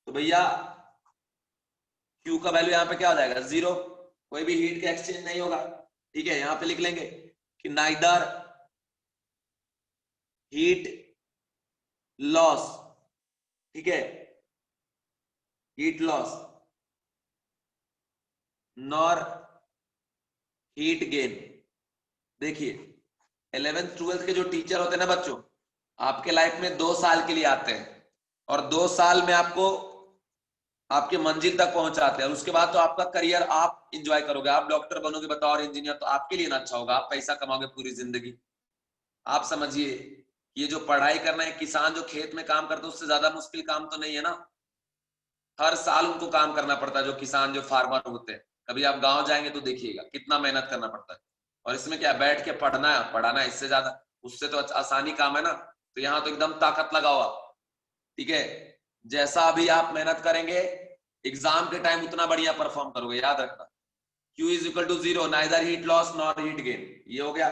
तो भैया Q का वैल्यू यहाँ पे क्या हो जाएगा 0, कोई भी हीट का एक्सचेंज नहीं होगा। ठीक है, यहाँ पे लिख लेंगे कि नाइदर हीट लॉस, ठीक है, heat loss nor heat gain. देखिए 11th 12th के जो टीचर होते हैं ना बच्चों, आपके लाइफ में 2 साल के लिए आते हैं और 2 साल में आपको आपके मंजिल तक पहुंचाते हैं। उसके बाद तो आपका करियर आप इंजॉय करोगे, आप डॉक्टर बनोगे बताओ और इंजीनियर, तो आपके लिए ना अच्छा होगा, आप पैसा कमाओगे पूरी जिंदगी। आप समझिए ये जो पढ़ाई करना है, किसान जो खेत में काम करते हैं उससे ज्यादा मुश्किल काम तो नहीं है ना। हर साल उनको काम करना पड़ता है, जो किसान जो फार्मर होते हैं। कभी आप गांव जाएंगे तो देखिएगा कितना मेहनत करना पड़ता है। और इसमें क्या बैठ के पढ़ना है, पढ़ाना है, इससे ज्यादा उससे तो आसानी काम है ना। तो यहाँ तो एकदम ताकत लगाओ आप, ठीक है। जैसा अभी आप मेहनत करेंगे एग्जाम के टाइम उतना बढ़िया परफॉर्म करोगे, याद रखना। Q is equal to 0, neither heat loss nor heat gain, ये हो गया।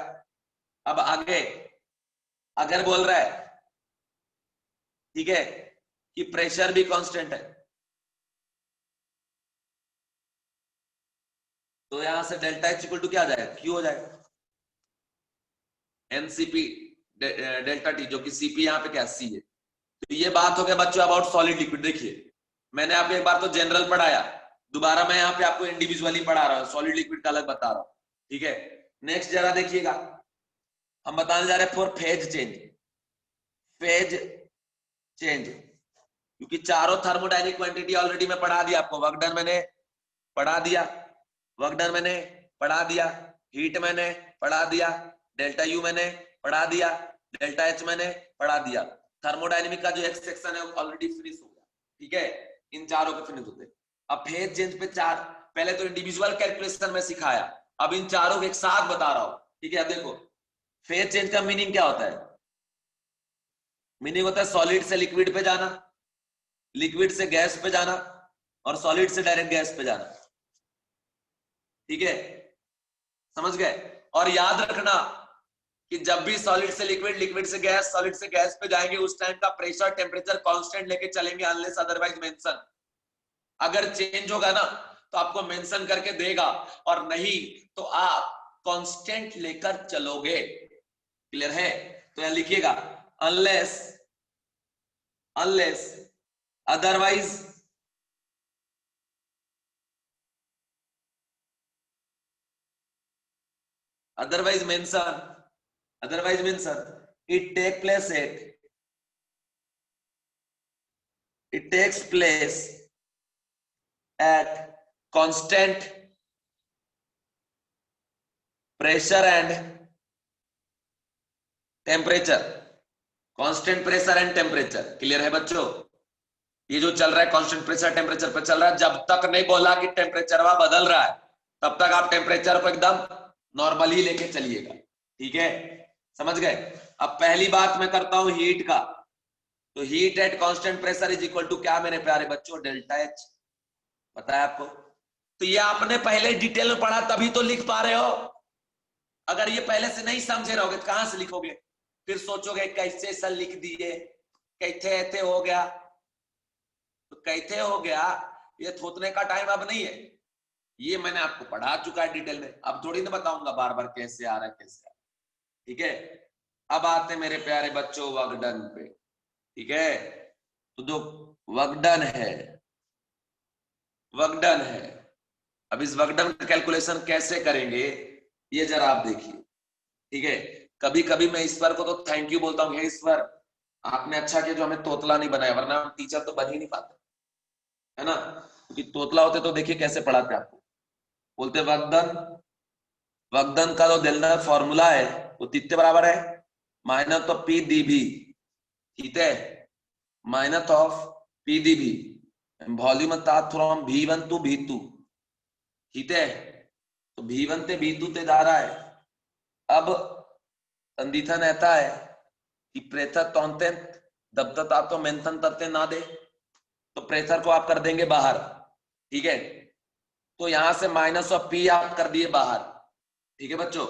अब आगे अगर बोल रहा है, ठीक है, कि प्रेशर भी कांस्टेंट है, तो यहां से डेल्टा एच इक्वल टू क्या आ जाएगा, क्यू हो जाएगा, एनसीपी डेल्टा टी, जो कि सीपी यहाँ पे क्या सी है। तो ये बात हो गया बच्चों अबाउट सॉलिड लिक्विड। देखिए मैंने आपको एक बार तो जनरल पढ़ाया, दोबारा मैं यहाँ पे आपको इंडिविजुअली पढ़ा रहा हूँ, सॉलिड लिक्विड का अलग बता रहा हूँ, ठीक है। नेक्स्ट जरा देखिएगा, हम बताने जा रहे हैं for phase change. Phase change, क्योंकि चारों थर्मोडायनिक क्वांटिटी ऑलरेडी मैं पढ़ा दिया आपको। वर्क डन मैंने पढ़ा दिया, वर्क डन मैंने पढ़ा दिया, हीट मैंने पढ़ा दिया, डेल्टा यू मैंने पढ़ा दिया, डेल्टा एच मैंने पढ़ा दिया। थर्मोडायनेमिक का जो एक सेक्शन है ऑलरेडी फिनिश हो गया, ठीक है। इन चारों के फिनिश होते। अब फेज चेंज पे चार, पहले तो इंडिविजुअल कैलकुलेशन में सिखाया, अब इन चारों को एक साथ बता रहा हूं, ठीक है। अब देखो फेज चेंज का मीनिंग क्या होता है, मीनिंग होता है सॉलिड से लिक्विड पे जाना, लिक्विड से गैस पे जाना, और सॉलिड से डायरेक्ट गैस पे जाना, ठीक है, समझ गए। और याद रखना कि जब भी सॉलिड से लिक्विड, लिक्विड से गैस, सॉलिड से गैस पे जाएंगे उस टाइम का प्रेशर टेम्परेचर कांस्टेंट लेके चलेंगे, अनलेस अदरवाइज मेंशन। अगर चेंज होगा ना तो आपको मेंशन करके देगा, और नहीं तो आप कांस्टेंट लेकर चलोगे। क्लियर है, तो यहां लिखिएगा unless, unless otherwise otherwise mention, otherwise mention, it take place at, it takes place at constant pressure and temperature, constant pressure and temperature। Clear है बच्चों, ये जो चल रहा है कांस्टेंट प्रेशर टेम्परेचर पर चल रहा है। जब तक नहीं बोला कि टेम्परेचर बदल रहा है तब तक आप टेम्परेचर को एकदम नॉर्मल ही लेके चलिएगा, ठीक है, समझ गए। अब पहली बात मैं करता हूं हीट का, तो heat at constant pressure is equal to क्या मेरे प्यारे बच्चों, डेल्टा एच। पता है आपको, तो ये आपने पहले डिटेल में पढ़ा तभी तो लिख पा रहे हो। अगर ये पहले से नहीं समझे रहोगे तो कहां से लिखोगे, फिर सोचोगे कैसे सर लिख दिए, कैसे ऐसे हो गया। तो कैसे हो गया, ये थोतने का टाइम अब नहीं है, ये मैंने आपको पढ़ा चुका है डिटेल में, अब थोड़ी ना बताऊंगा बार बार कैसे आ रहा है कैसे आ रहा है, ठीक है। अब आते मेरे प्यारे बच्चों वर्कडन पे, ठीक है। तो जो वर्कडन है, वर्कडन है, अब इस वर्कडन का कैलकुलेशन कैसे करेंगे ये जरा आप देखिए, ठीक है। कभी कभी मैं ईश्वर को तो थैंक यू बोलता हूँ, हे ईश्वर आपने अच्छा किया जो हमें तोतला नहीं बनाया, वरना हम टीचर तो बन ही नहीं पाते, है ना। क्योंकि तोतला होते तो देखिए कैसे पढ़ाते आपको, बोलते वर्कडन, वर्कडन का जो दिलदार फॉर्मूला है वो कितने बराबर है, माइनस ऑफ पी डी भी, ठीक है, माइनस ऑफ पी डी भी volume from V1 to V2, ठीक है। तो V1 से V2 ते जा रहा है। अब कंडीशन ऐसा है कि प्रेशर तोड़ते दबता तो मेंशन करते ना दे, तो प्रेशर को आप कर देंगे बाहर, ठीक है। तो यहां से माइनस ऑफ पी आप कर दिए बाहर, ठीक है बच्चों,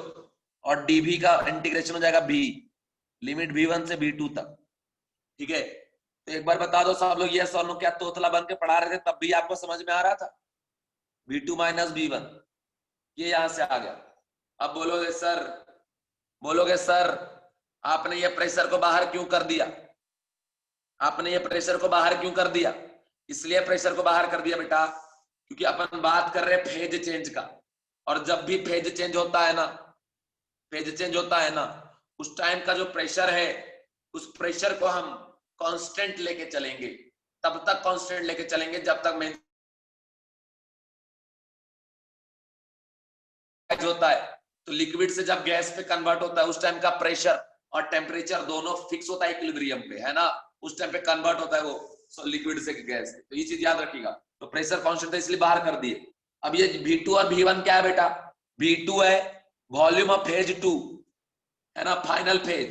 और डीवी का इंटीग्रेशन हो जाएगा बी, लिमिट V1 से V2 तक, ठीक है। तो एक बार बता दो सब लोग, यस और नो, क्या तोतला बन के पढ़ा रहे थे तब भी आपको समझ में आ रहा था, V2 माइनस V1 ये यहां से आ गया। अब बोलोगे सर बोलोगे सर आपने ये प्रेशर को बाहर क्यों कर दिया, आपने ये प्रेशर को बाहर क्यों कर दिया? इसलिए प्रेशर को बाहर कर दिया बेटा क्योंकि अपन बात कर रहे हैं फेज चेंज का, और जब भी फेज चेंज होता है ना, फेज चेंज होता है ना, उस टाइम का जो प्रेशर है उस प्रेशर को हम कांस्टेंट लेके चलेंगे, तब तक कांस्टेंट लेके चलेंगे जब तक मेन होता है। तो लिक्विड से जब गैस पे कन्वर्ट होता है उस टाइम का प्रेशर और टेम्परेचर दोनों फिक्स होता है इक्विलिब्रियम पे, है ना, उस टाइम पे कन्वर्ट होता है वो लिक्विड से गैस। तो ये चीज याद रखिएगा। तो प्रेशर कांस्टेंट है इसलिए बाहर कर दिए। अब ये V2 और V1 क्या है बेटा? V2 है वॉल्यूम ऑफ फेज 2, है ना, फाइनल फेज,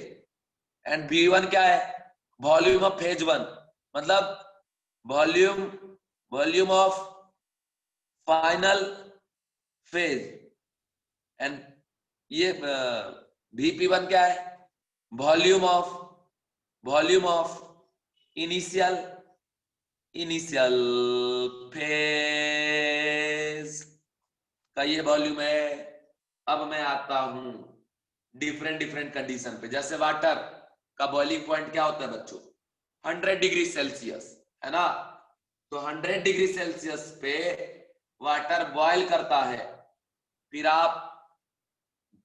एंड V1 क्या है? वॉल्यूम ऑफ फेज 1, मतलब volume volume of final phase. And ये Vp1 क्या है? Volume of initial initial phase का ये वॉल्यूम है। अब मैं आता हूं डिफरेंट डिफरेंट कंडीशन पे। जैसे वाटर का बॉइलिंग पॉइंट क्या होता है बच्चों? 100 डिग्री सेल्सियस, है ना। तो 100 डिग्री सेल्सियस पे वाटर बॉयल करता है, फिर आप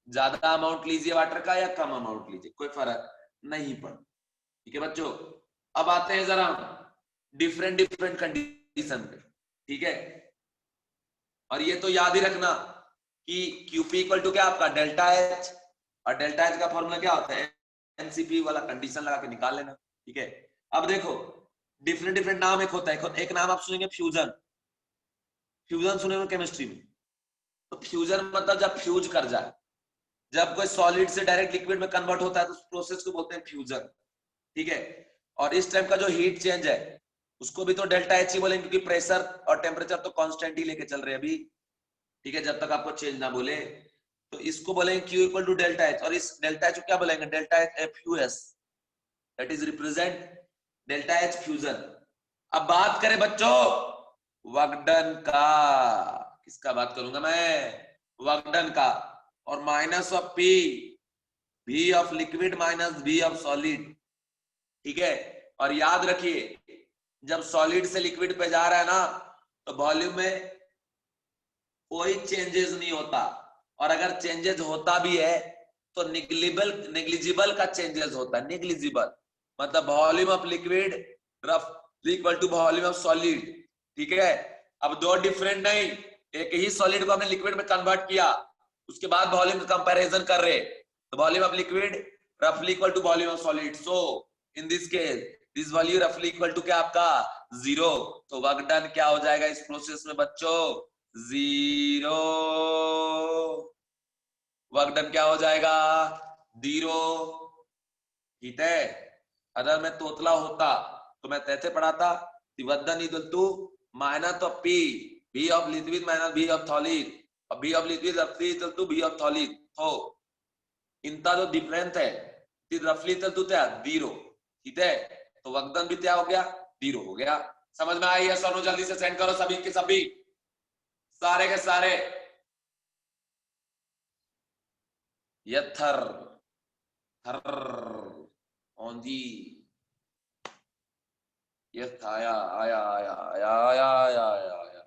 ज्यादा अमाउंट लीजिए वाटर का या कम अमाउंट लीजिए, कोई फर्क नहीं पड़ता। ठीक है बच्चों, अब आते हैं जरा डिफरेंट डिफरेंट कंडीशन पे। ठीक है, और ये तो याद ही रखना कि QP इक्वल टू क्या आपका डेल्टा H, और डेल्टा H का फॉर्मूला क्या होता है? एनसीपी वाला कंडीशन लगा के निकाल लेना। ठीक है, अब देखो डिफरेंट डिफरेंट नाम एक होता है। एक नाम आप सुनेंगे फ्यूजन, फ्यूजन सुनेंगे केमिस्ट्री में। तो फ्यूजन मतलब जब फ्यूज कर जाए, जब कोई सॉलिड से डायरेक्ट लिक्विड में कन्वर्ट होता है तो उस प्रोसेस को बोलते हैं फ्यूजन। ठीक है, और इस टाइप का जो हीट चेंज है उसको भी तो डेल्टा H ही बोलेंगे क्योंकि प्रेशर और टेम्परेचर तो कांस्टेंट ही लेके चल रहे हैं अभी। ठीक है, जब तक आपको चेंज ना बोले। तो इसको बोलेंगे Q equal to delta H, और इस डेल्टा H को क्या बोलेंगे? Delta H FUS, that is represent delta H fusion. अब बात करें बच्चों वर्क डन का, किसका बात करूंगा मैं? वर्क डन का। और minus of P, V of liquid minus V of solid. ठीक है, और याद रखिए जब सॉलिड से लिक्विड पे जा रहा है ना तो वॉल्यूम में कोई चेंजेस नहीं होता, और अगर चेंजेस होता भी है तो नेग्लिजिबल का चेंजेस होता है, नेग्लिजिबल। मतलब volume of liquid rough equal to volume of solid. ठीक है, अब दो डिफरेंट नहीं, एक ही सॉलिड को हमने लिक्विड में कन्वर्ट किया, उसके बाद वॉल्यूम कंपैरिजन कर रहे, तो वॉल्यूम ऑफ लिक्विड रफली equal to volume of solid. So in this case this volume रफली इक्वल टू क्या आपका? 0। तो वर्क डन क्या हो जाएगा इस प्रोसेस में बच्चों? 0। वर्क डन क्या हो जाएगा? 0। ठीक है, अगर मैं तोतला होता तो मैं तैसे पढ़ाता तिवद्दन equal to minus of P V of liquid minus V of solid, और V ऑफ लिक्विड रफली equal to V of solid. तो इनका जो डिफरेंस है रफली इक्वल टू क्या? 0। ठीक है, तो वर्क भी क्या हो गया? 0 हो गया। समझ में आई है? सोनू जल्दी से सेंड करो सभी के सभी, सारे के सारे। यथर हर औंधी, यथ आया आया आया आया आया आया आया आया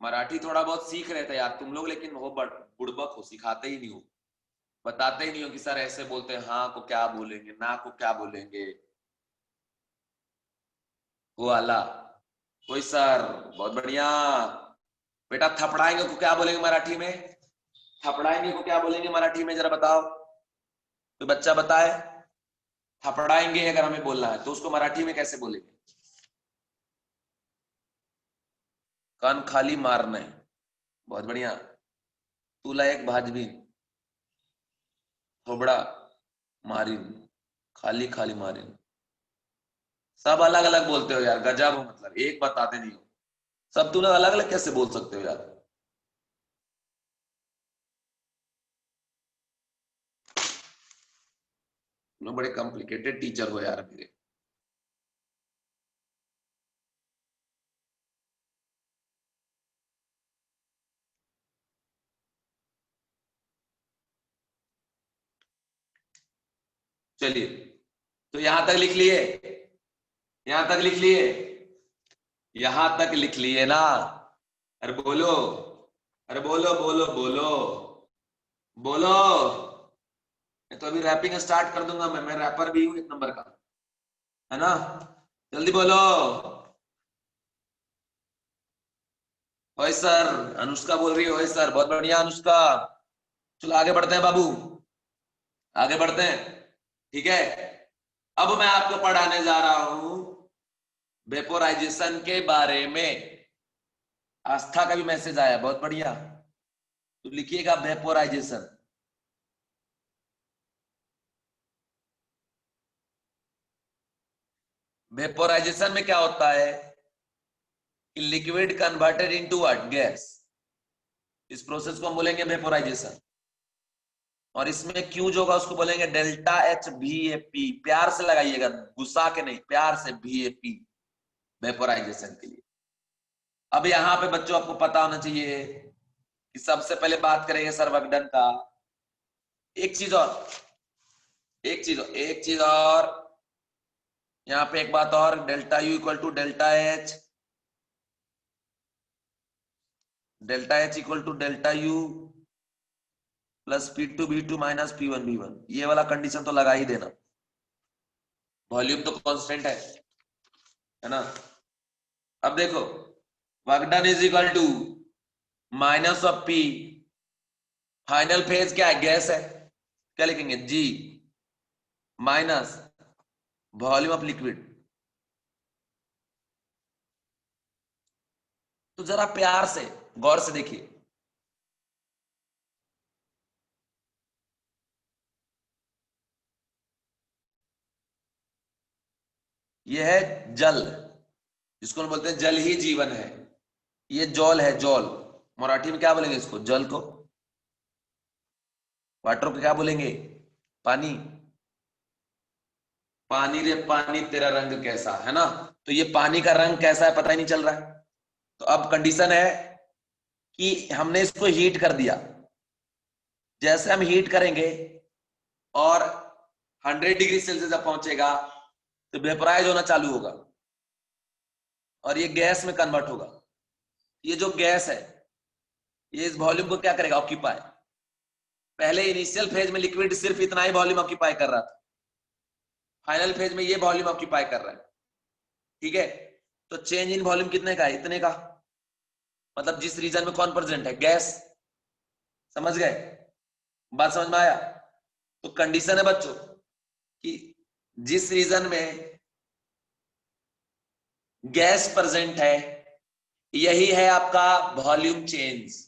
मराठी थोड़ा बहुत सीख रहे थे यार तुम लोग, लेकिन वो बुड़बक हो, सिखाते ही नहीं हो, बताते ही नहीं हो कि सर ऐसे बोलते हैं, हाँ को क्या बोलेंगे, ना को क्या बोलेंगे। वो आला कोई सर, बहुत बढ़िया बेटा। थपड़ाएंगे को क्या बोलेंगे मराठी में? थपड़ाएंगे को क्या बोलेंगे मराठी में, जरा बताओ तो बच्चा बताए। थपड़ाएंगे अगर हमें बोलना है तो उसको मराठी में कैसे बोलेंगे? कान खाली मारने, बहुत बढ़िया। तुला एक भाजबीन, थोबड़ा मारिन, खाली खाली मारिन। सब अलग अलग बोलते हो यार, गजब हो, मतलब एक बताते नहीं हो। सब तुम लोग अलग अलग कैसे बोल सकते हो यार? तुम लोग बड़े कॉम्प्लिकेटेड टीचर हो यार मेरे। चलिए, तो यहां तक लिख लिए, यहां तक लिख लिए, यहां तक लिख लिए ना? अरे बोलो, अरे बोलो बोलो बोलो बोलो। मैं तो अभी रैपिंग स्टार्ट कर दूंगा, मैं रैपर भी हूं एक नंबर का, है ना? जल्दी बोलो। ओए सर, अनुष्का बोल रही है, ओए सर, बहुत बढ़िया अनुष्का। चलो आगे बढ़ते हैं बाबू, आगे बढ़ते हैं। ठीक है, अब मैं आपको पढ़ाने जा रहा हूं वेपोराइजेशन के बारे में। आस्था का भी मैसेज आया, बहुत बढ़िया। तो लिखिएगा वेपोराइजेशन। वेपोराइजेशन में क्या होता है कि liquid converted into what, gas. इस प्रोसेस को हम बोलेंगे वेपोराइजेशन। और इसमें क्यू जो होगा उसको बोलेंगे delta H V A P. प्यार से लगाइएगा, गुस्सा के नहीं, प्यार से, वी ए पी, वेपोराइजेशन के लिए। अब यहां पे बच्चों आपको पता होना चाहिए कि सबसे पहले बात करेंगे सर्वकटन का। एक चीज और, एक चीज और, यहाँ पे एक बात और, delta U equal to delta H, delta H equal to delta U plus P two B two minus P one B one. ये वाला कंडीशन तो लगा ही देना, वॉल्यूम तो कांस्टेंट है ना? अब देखो, work done is equal to minus of P, final phase क्या है, गैस है, क्या लिखेंगे, जी, माइनस वॉल्यूम ऑफ लिक्विड। तो जरा प्यार से गौर से देखिए, यह है जल, जिसको हम बोलते हैं जल ही जीवन है। ये जौल है, जौल। मराठी में क्या बोलेंगे इसको, जल को? वाटर को क्या बोलेंगे, पानी। पानी रे पानी तेरा रंग कैसा, है ना? तो ये पानी का रंग कैसा है पता ही नहीं चल रहा है। तो अब कंडीशन है कि हमने इसको हीट कर दिया। जैसे हम हीट करेंगे और 100 डिग्री सेल्सियस जब पहुंचेगा तो वेपराइज होना चालू होगा और ये गैस में कन्वर्ट होगा। ये जो गैस है ये इस वॉल्यूम को क्या करेगा, ऑक्यूपाई। पहले इनिशियल फेज में लिक्विड सिर्फ इतना ही वॉल्यूम ऑक्यूपाई कर रहा था, फाइनल फेज में ये वॉल्यूम ऑक्यूपाई कर रहा है। ठीक है, तो चेंज इन वॉल्यूम कितने का है, इतने का। मतलब जिस रीजन में कौन प्रेजेंट है, गैस। समझ गए, बात समझ में आया? तो कंडीशन है बच्चों कि जिस रीजन में गैस प्रेजेंट है यही है आपका volume change.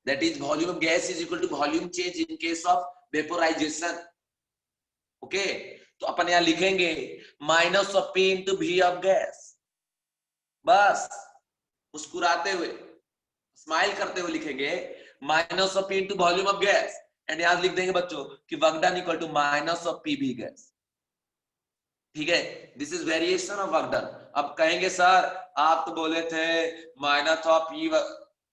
That is volume of gas is equal to volume change in case of vaporisation. Okay, तो अपन यहां लिखेंगे minus of P into V of gas. बस मुस्कुराते हुए, स्माइल करते हुए लिखेंगे minus of P into volume of gas. And यहां लिख देंगे बच्चों कि work done equal to minus of P V gas. ठीक है, this is variation of work done. अब कहेंगे सर आप तो बोले थे माइनस ऑफ पी।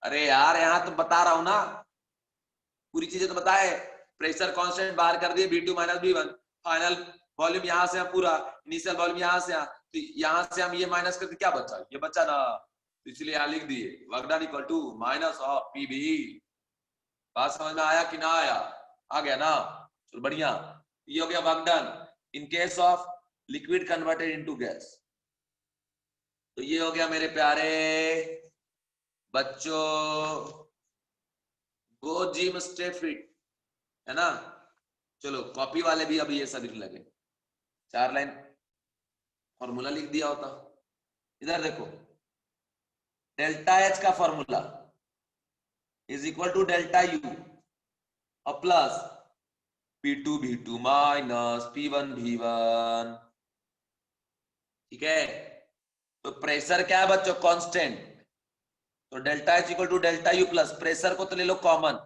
अरे यार यहां तो बता रहा हूं ना, पूरी चीजें तो बताए। प्रेशर कांस्टेंट बाहर कर दिए, V2 minus V1। Final volume यहां से हम पूरा, इनिशियल वॉल्यूम यहां से, तो यहां से हम ये माइनस करके क्या बचा, ये बचा ना, तो इसलिए यहां लिख दिए work done equal to minus of PV. बात समझ में आया कि ना आया? आ गया ना? चलो बढ़िया। ये हो गया work done in case of liquid converted into gas. तो ये हो गया मेरे प्यारे बच्चों, गो जिम स्टे फिट, है ना? चलो कॉपी वाले भी अब ये सब लिखने लगे, 4 लाइन फॉर्मूला लिख दिया होता। इधर देखो, डेल्टा एच का formula is equal to delta U और plus P2 V2 minus P1 V1। ठीक है, तो प्रेशर क्या है बच्चों, कांस्टेंट। तो delta H equal to delta U plus, pressure को तो ले लो कॉमन,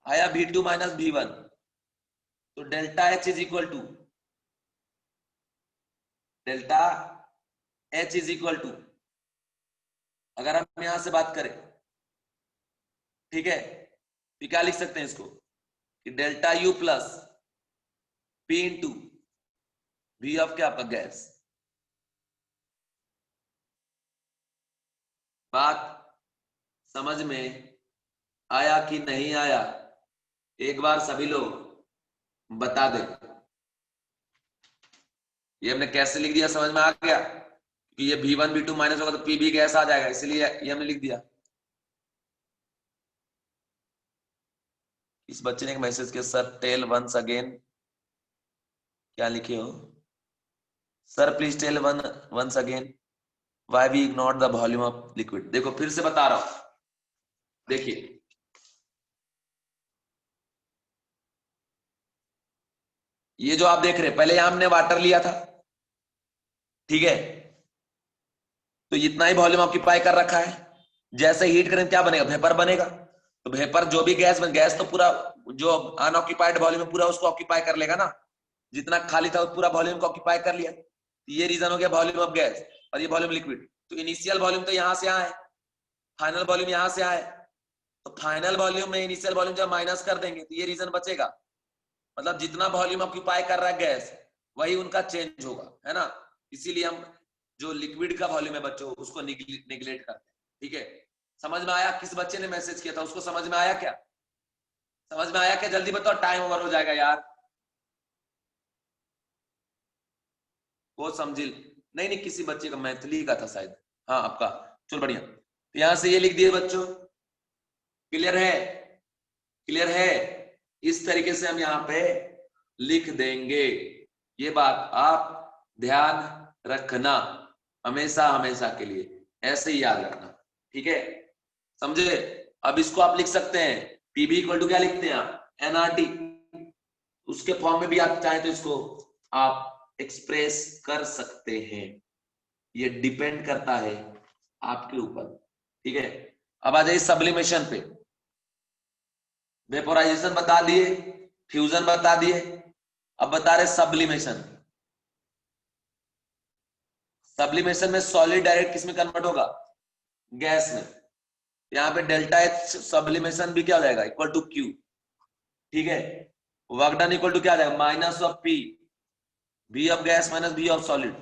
आया V2 माइनस V1। तो delta H is equal to, delta H is equal to, अगर हम यहां से बात करें, ठीक है, तो क्या लिख सकते हैं इसको कि delta U plus P into V of क्या आपका गैस। बात समझ में आया कि नहीं आया, एक बार सभी लोग बता दे। ये हमने कैसे लिख दिया, समझ में आ गया कि ये V1 V2 माइनस होगा तो PB गैस आ जाएगा, इसलिए ये हमने लिख दिया। इस बच्चे ने एक मैसेज किया, सर टेल वंस अगेन। क्या लिखे हो sir, please tell once again why we ignore the volume of liquid. देखो फिर से बता रहा हूं, देखिए ये जो आप देख रहे हैं, पहले यहां हमने वाटर लिया था, ठीक है, तो इतना ही वॉल्यूम ऑक्यूपाई कर रखा है। जैसे हीट करें क्या बनेगा, वेपर बनेगा। तो वेपर जो भी गैस बन, गैस तो पूरा जो अनऑक्यूपाइड वॉल्यूम है पूरा उसको ऑक्यूपाई कर लेगा ना, जितना खाली था पूरा वॉल्यूम को ऑक्यूपाई कर लिया। ये रीजन हो गया वॉल्यूम ऑफ गैस, और ये वॉल्यूम लिक्विड। तो इनिशियल वॉल्यूम तो यहां से यहां है, फाइनल वॉल्यूम यहां से यहां है। तो फाइनल वॉल्यूम में इनिशियल वॉल्यूम जब माइनस कर देंगे तो ये रीजन बचेगा। मतलब जितना वॉल्यूम ऑक्यूपाई कर रहा है गैस, वही उनका चेंज होगा, है ना। इसीलिए हम जो लिक्विड का वॉल्यूम है बच्चों उसको निगलेक्ट करते हैं, ठीक है। समझ में आया, किस बच्चे ने मैसेज किया था उसको समझ में आया क्या, समझ में आया क्या, जल्दी बताओ, टाइम ओवर हो जाएगा यार। वो समझी नहीं, नहीं किसी बच्चे का मैथिली का था शायद, हाँ आपका। चलो बढ़िया, तो यहां से ये लिख दिए बच्चों, क्लियर है, क्लियर है। इस तरीके से हम यहाँ पे लिख देंगे। ये बात आप ध्यान रखना, हमेशा हमेशा के लिए ऐसे ही याद रखना, ठीक है, समझे। अब इसको आप लिख सकते हैं, पीबी इक्वल टू क्या लिखते हैं आप, एनआरटी। उसके फॉर्म में भी आप चाहें तो इसको आप एक्सप्रेस कर सकते हैं, ये डिपेंड करता है आपके ऊपर, ठीक है। अब आ जाइए सब्लिमेशन पे। वेपोराइजेशन बता दिए, फ्यूजन बता दिए, अब बता रहे सब्लिमेशन। सब्लिमेशन में सॉलिड डायरेक्ट किस में कन्वर्ट होगा, गैस में। यहाँ पे डेल्टा एच सब्लिमेशन भी क्या हो जाएगा, इक्वल टू क्यू, ठीक है। वर्क डन इक्वल टू क्या आ जाएगा, minus of P, V of gas minus V of solid.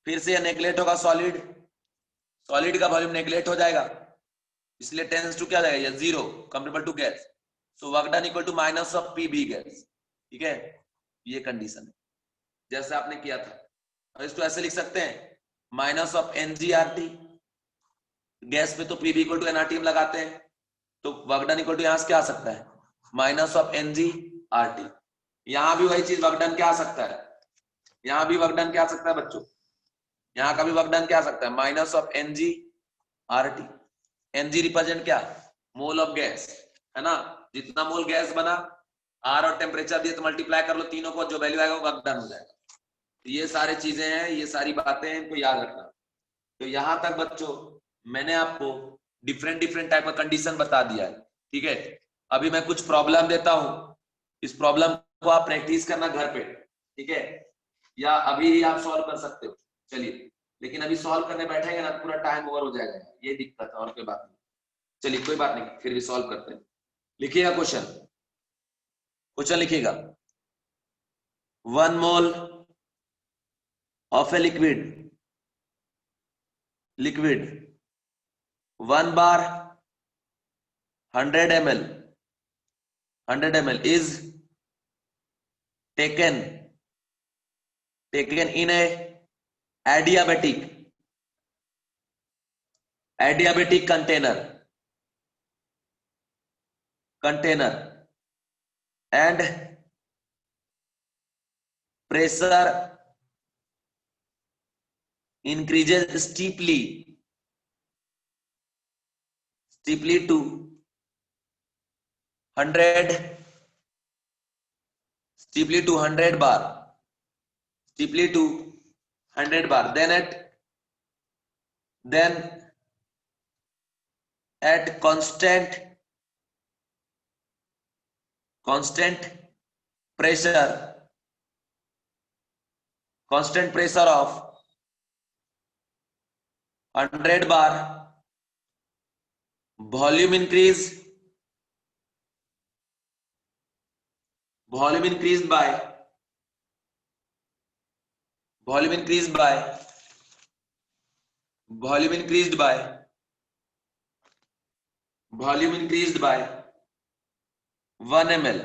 फिर से ये नेगलेक्ट होगा सॉलिड, सॉलिड का वॉल्यूम नेगलेक्ट हो जाएगा, इसलिए टेंस टू क्या आ जाएगा, zero comparable to gas. So work done equal to minus of P V gas, ठीक है। ये कंडीशन है जैसे आपने किया था। अब इसको ऐसे लिख सकते हैं, माइनस ऑफ एनजीआरटी, गैस पे तो पीबी इक्वल टू एनआरटी हम लगाते हैं, तो वर्क डन इक्वल टू यहां से क्या आ सकता है, माइनस ऑफ एनजीआरटी। यहां भी वही चीज वर्क डन क्या आ सकता है, यहां भी वर्क डन क्या आ सकता है बच्चों, यहाँ का भी वर्क डन क्या आ सकता है, minus of N G R T. N G represent क्या, मोल ऑफ गैस, है ना। जितना मोल गैस बना, आर और टेम्परेचर दिए तो मल्टीप्लाई कर लो तीनों को, जो वैल्यू आएगा वो वर्क डन हो जाएगा। ये सारी चीजें हैं, ये सारी बातें हैं, इनको याद रखना। तो यहां तक बच्चों मैंने आपको डिफरेंट डिफरेंट टाइप का कंडीशन बता दिया है, ठीक है। अभी मैं कुछ प्रॉब्लम देता हूं, इस प्रॉब्लम को आप प्रैक्टिस करना घर पे, ठीक है, या अभी ही आप सॉल्व कर सकते हो। चलिए, लेकिन अभी सॉल्व करने बैठेंगे ना पूरा टाइम ओवर हो जाएगा, ये दिक्कत है और कोई बात नहीं। चलिए कोई बात नहीं, फिर भी सॉल्व करते हैं। लिखिएगा क्वेश्चन, क्वेश्चन लिखिएगा। 1 मोल of a liquid 1 bar 100 ml is taken in a adiabatic container and pressure increases steeply to 100 bar, steeply to 100 bar, then at constant pressure of 100 bar, volume increased by volume increase by volume increased by volume increased by 1 ml.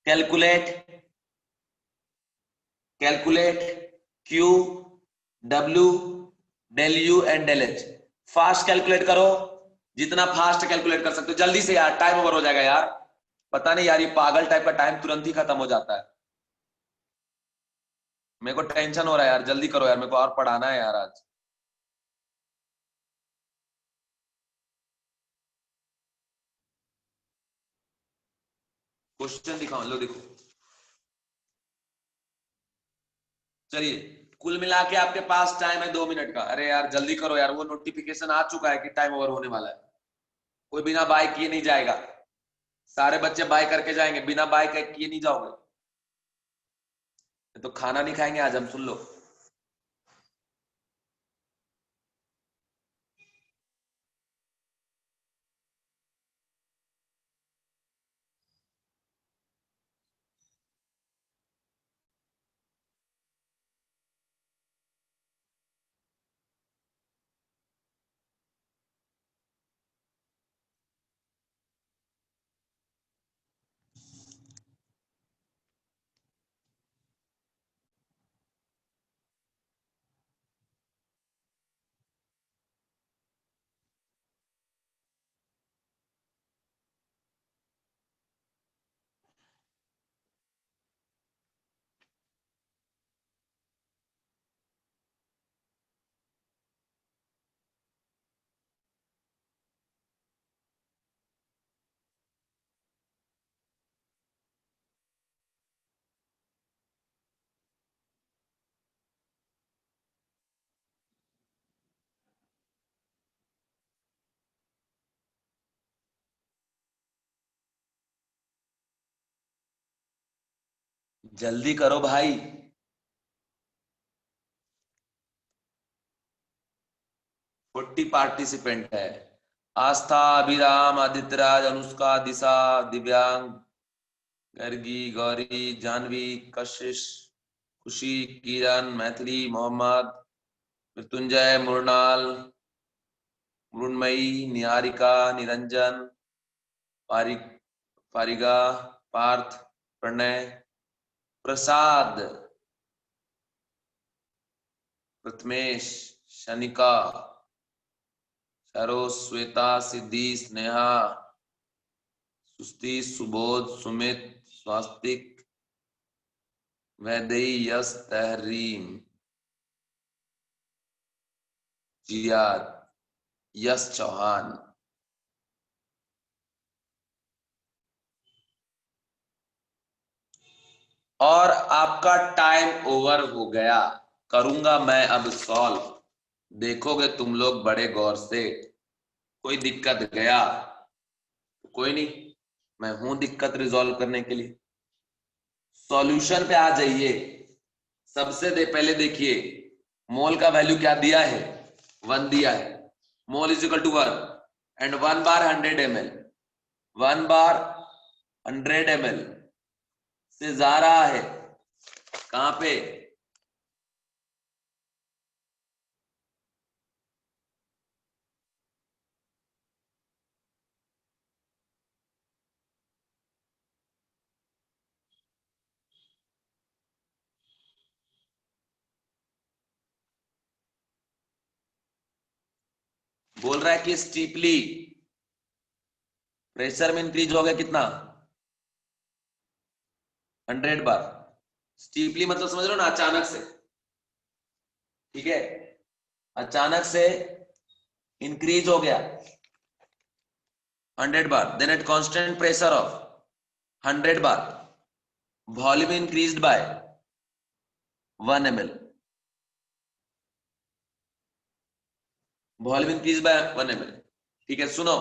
Calculate Q, W, del U and del H. Fast calculate करो, जितना fast calculate कर सकते हो जल्दी से यार, time over हो जाएगा यार। पता नहीं यार, ये पागल टाइप का टाइम तुरंत ही खत्म हो जाता है। मेरे को टेंशन हो रहा है यार, जल्दी करो यार, मेरे को और पढ़ाना है यार आज। क्वेश्चन दिखाओ, लो देखो। चलिए, कुल मिला के आपके पास टाइम है 2 मिनट का। अरे यार जल्दी करो यार, वो नोटिफिकेशन आ चुका है कि टाइम ओवर होने वाला है। कोई बिना बाय किए नहीं जाएगा, सारे बच्चे बाय करके जाएंगे, बिना बाय किए नहीं जाओगे तो खाना नहीं खाएंगे आज हम, सुन लो। जल्दी करो भाई। 40 पार्टिसिपेंट है। आस्था, अभिराम, आदित्यराज, अनुष्का, दिशा, दिव्यांग, गर्गी, गौरी, जानवी, कशिश, खुशी, किरण, मैथिली, मोहम्मद, मृत्युंजय, मुरनाल, मृण्मयी, निहारिका, निरंजन, पारिगा, पार्थ, प्रणय, प्रसाद, प्रथमेश, शनिका, सरोज, श्वेता, सिद्धि, स्नेहा, सुस्ति, सुबोध, सुमित, स्वास्तिक, वैदेही, यश, तहरीम, जियाद, यश चौहान। और आपका टाइम ओवर हो गया। करूंगा मैं अब सॉल्व, देखोगे तुम लोग बड़े गौर से। कोई दिक्कत गया कोई नहीं, मैं हूं दिक्कत रिजॉल्व करने के लिए। सॉल्यूशन पे आ जाइए। सबसे पहले देखिए, मोल का वैल्यू क्या दिया है, 1 दिया है। Mole is equal to 1 and 1 bar 100 ml, 1 bar 100 ml से जा रहा है कहां पे, बोल रहा है कि स्टीपली प्रेशर में इंक्रीज हो गया कितना, 100 बार। स्टीपली मतलब समझ रहे हो ना, अचानक से, ठीक है, अचानक से इंक्रीज हो गया 100 bar, then at constant pressure of 100 bar volume increased by 1 ml, volume increase by 1 ml। ठीक है, सुनो,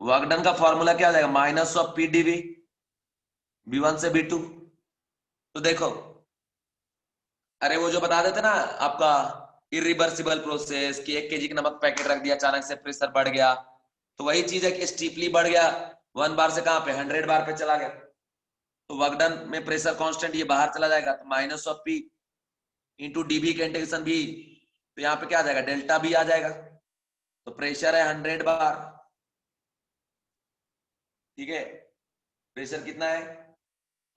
वर्क डन का फॉर्मूला क्या हो जाएगा, minus of P DV, B1 से B2। तो देखो, अरे वो जो बता देते ना आपका इरिवर्सिबल प्रोसेस कि 1 kg का नमक पैकेट रख दिया, अचानक से प्रेशर बढ़ गया, तो वही चीज है कि स्टीपली बढ़ गया 1 बार से कहां पे 100 बार पे चला गया। तो वर्क डन में प्रेशर कांस्टेंट ये बाहर चला जाएगा, तो minus of P into dB का इंटीग्रेशन भी, तो यहाँ पे क्या आ जाएगा, डेल्टा बी आ जाएगा। तो प्रेशर है 100 बार, ठीक है, प्रेशर कितना है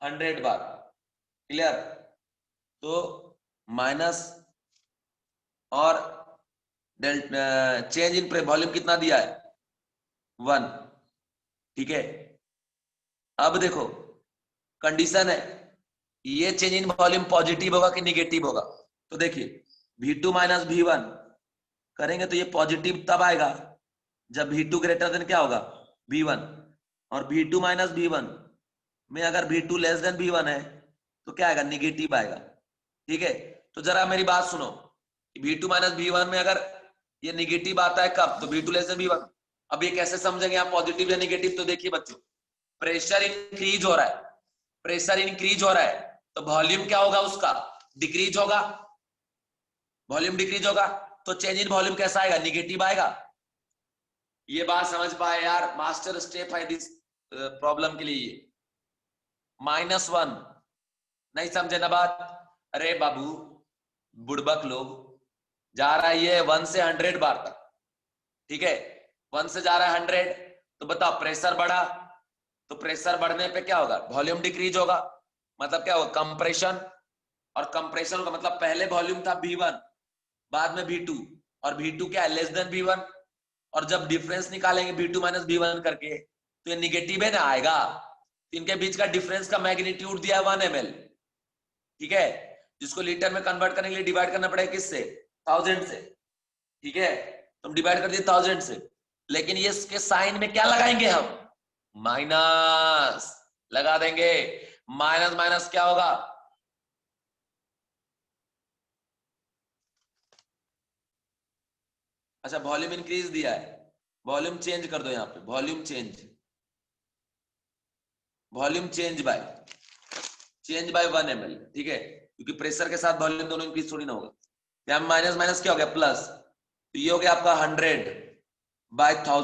100 बार, क्लियर। तो माइनस और चेंज इन वॉल्यूम कितना दिया है 1, ठीक है। अब देखो कंडीशन है, ये चेंज इन वॉल्यूम पॉजिटिव होगा कि निगेटिव होगा। तो देखिए V2 माइनस V1 करेंगे तो ये पॉजिटिव तब आएगा जब V2 ग्रेटर देन क्या होगा V1, और V2 माइनस V1 में अगर V2 लेस देन V1 है तो क्या आएगा, निगेटिव आएगा, ठीक है। तो जरा मेरी बात सुनो, V2 माइनस V1 में अगर ये निगेटिव आता है कब, तो V2 लेस देन V1। अब ये कैसे समझेंगे आप पॉजिटिव या निगेटिव, तो देखिए बच्चों प्रेशर इंक्रीज हो रहा है, प्रेशर इंक्रीज हो रहा है तो वॉल्यूम क्या होगा उसका, डिक्रीज होगा, वॉल्यूम डिक्रीज होगा, तो चेंज इन वॉल्यूम कैसा आएगा, निगेटिव आएगा। ये बात समझ पाए यार, मास्टर स्टेप है दिस प्रॉब्लम के लिए। -1 नहीं समझे ना बात, अरे बाबू बुड़बक लोग, जा रहा है ये 1 से 100 बार तक, ठीक है, 1 से जा रहा है 100, तो बताओ प्रेशर बढ़ा, तो प्रेशर बढ़ने पे क्या होगा, वॉल्यूम डिक्रीज होगा, मतलब क्या होगा, कंप्रेशन। और कंप्रेशन का मतलब पहले वॉल्यूम था V1 बाद में V2, और V2 क्या है लेस देन V1, और जब डिफरेंस निकालेंगे V2 माइनस V1 करके तो ये निगेटिव है ना आएगा। इनके बीच का डिफरेंस का मैग्नीट्यूड दिया है 1 ml, ठीक है, जिसको लीटर में कन्वर्ट करने के लिए डिवाइड करना पड़ेगा किससे, 1000 से, ठीक है। तुम डिवाइड कर दिए 1000 से, लेकिन ये इसके साइन में क्या लगाएंगे हम, माइनस लगा देंगे। माइनस माइनस क्या होगा, अच्छा वॉल्यूम इंक्रीज दिया है, वॉल्यूम चेंज कर दो यहाँ पे, volume change, volume change bye 1 ml, ठीक है, क्योंकि प्रेशर के साथ वॉल्यूम दोनों इंक्रीज थोड़ी ना होगा। यहाँ माइनस माइनस क्या हो गया प्लस, तो ये हो गया आपका 100 बाय 1000।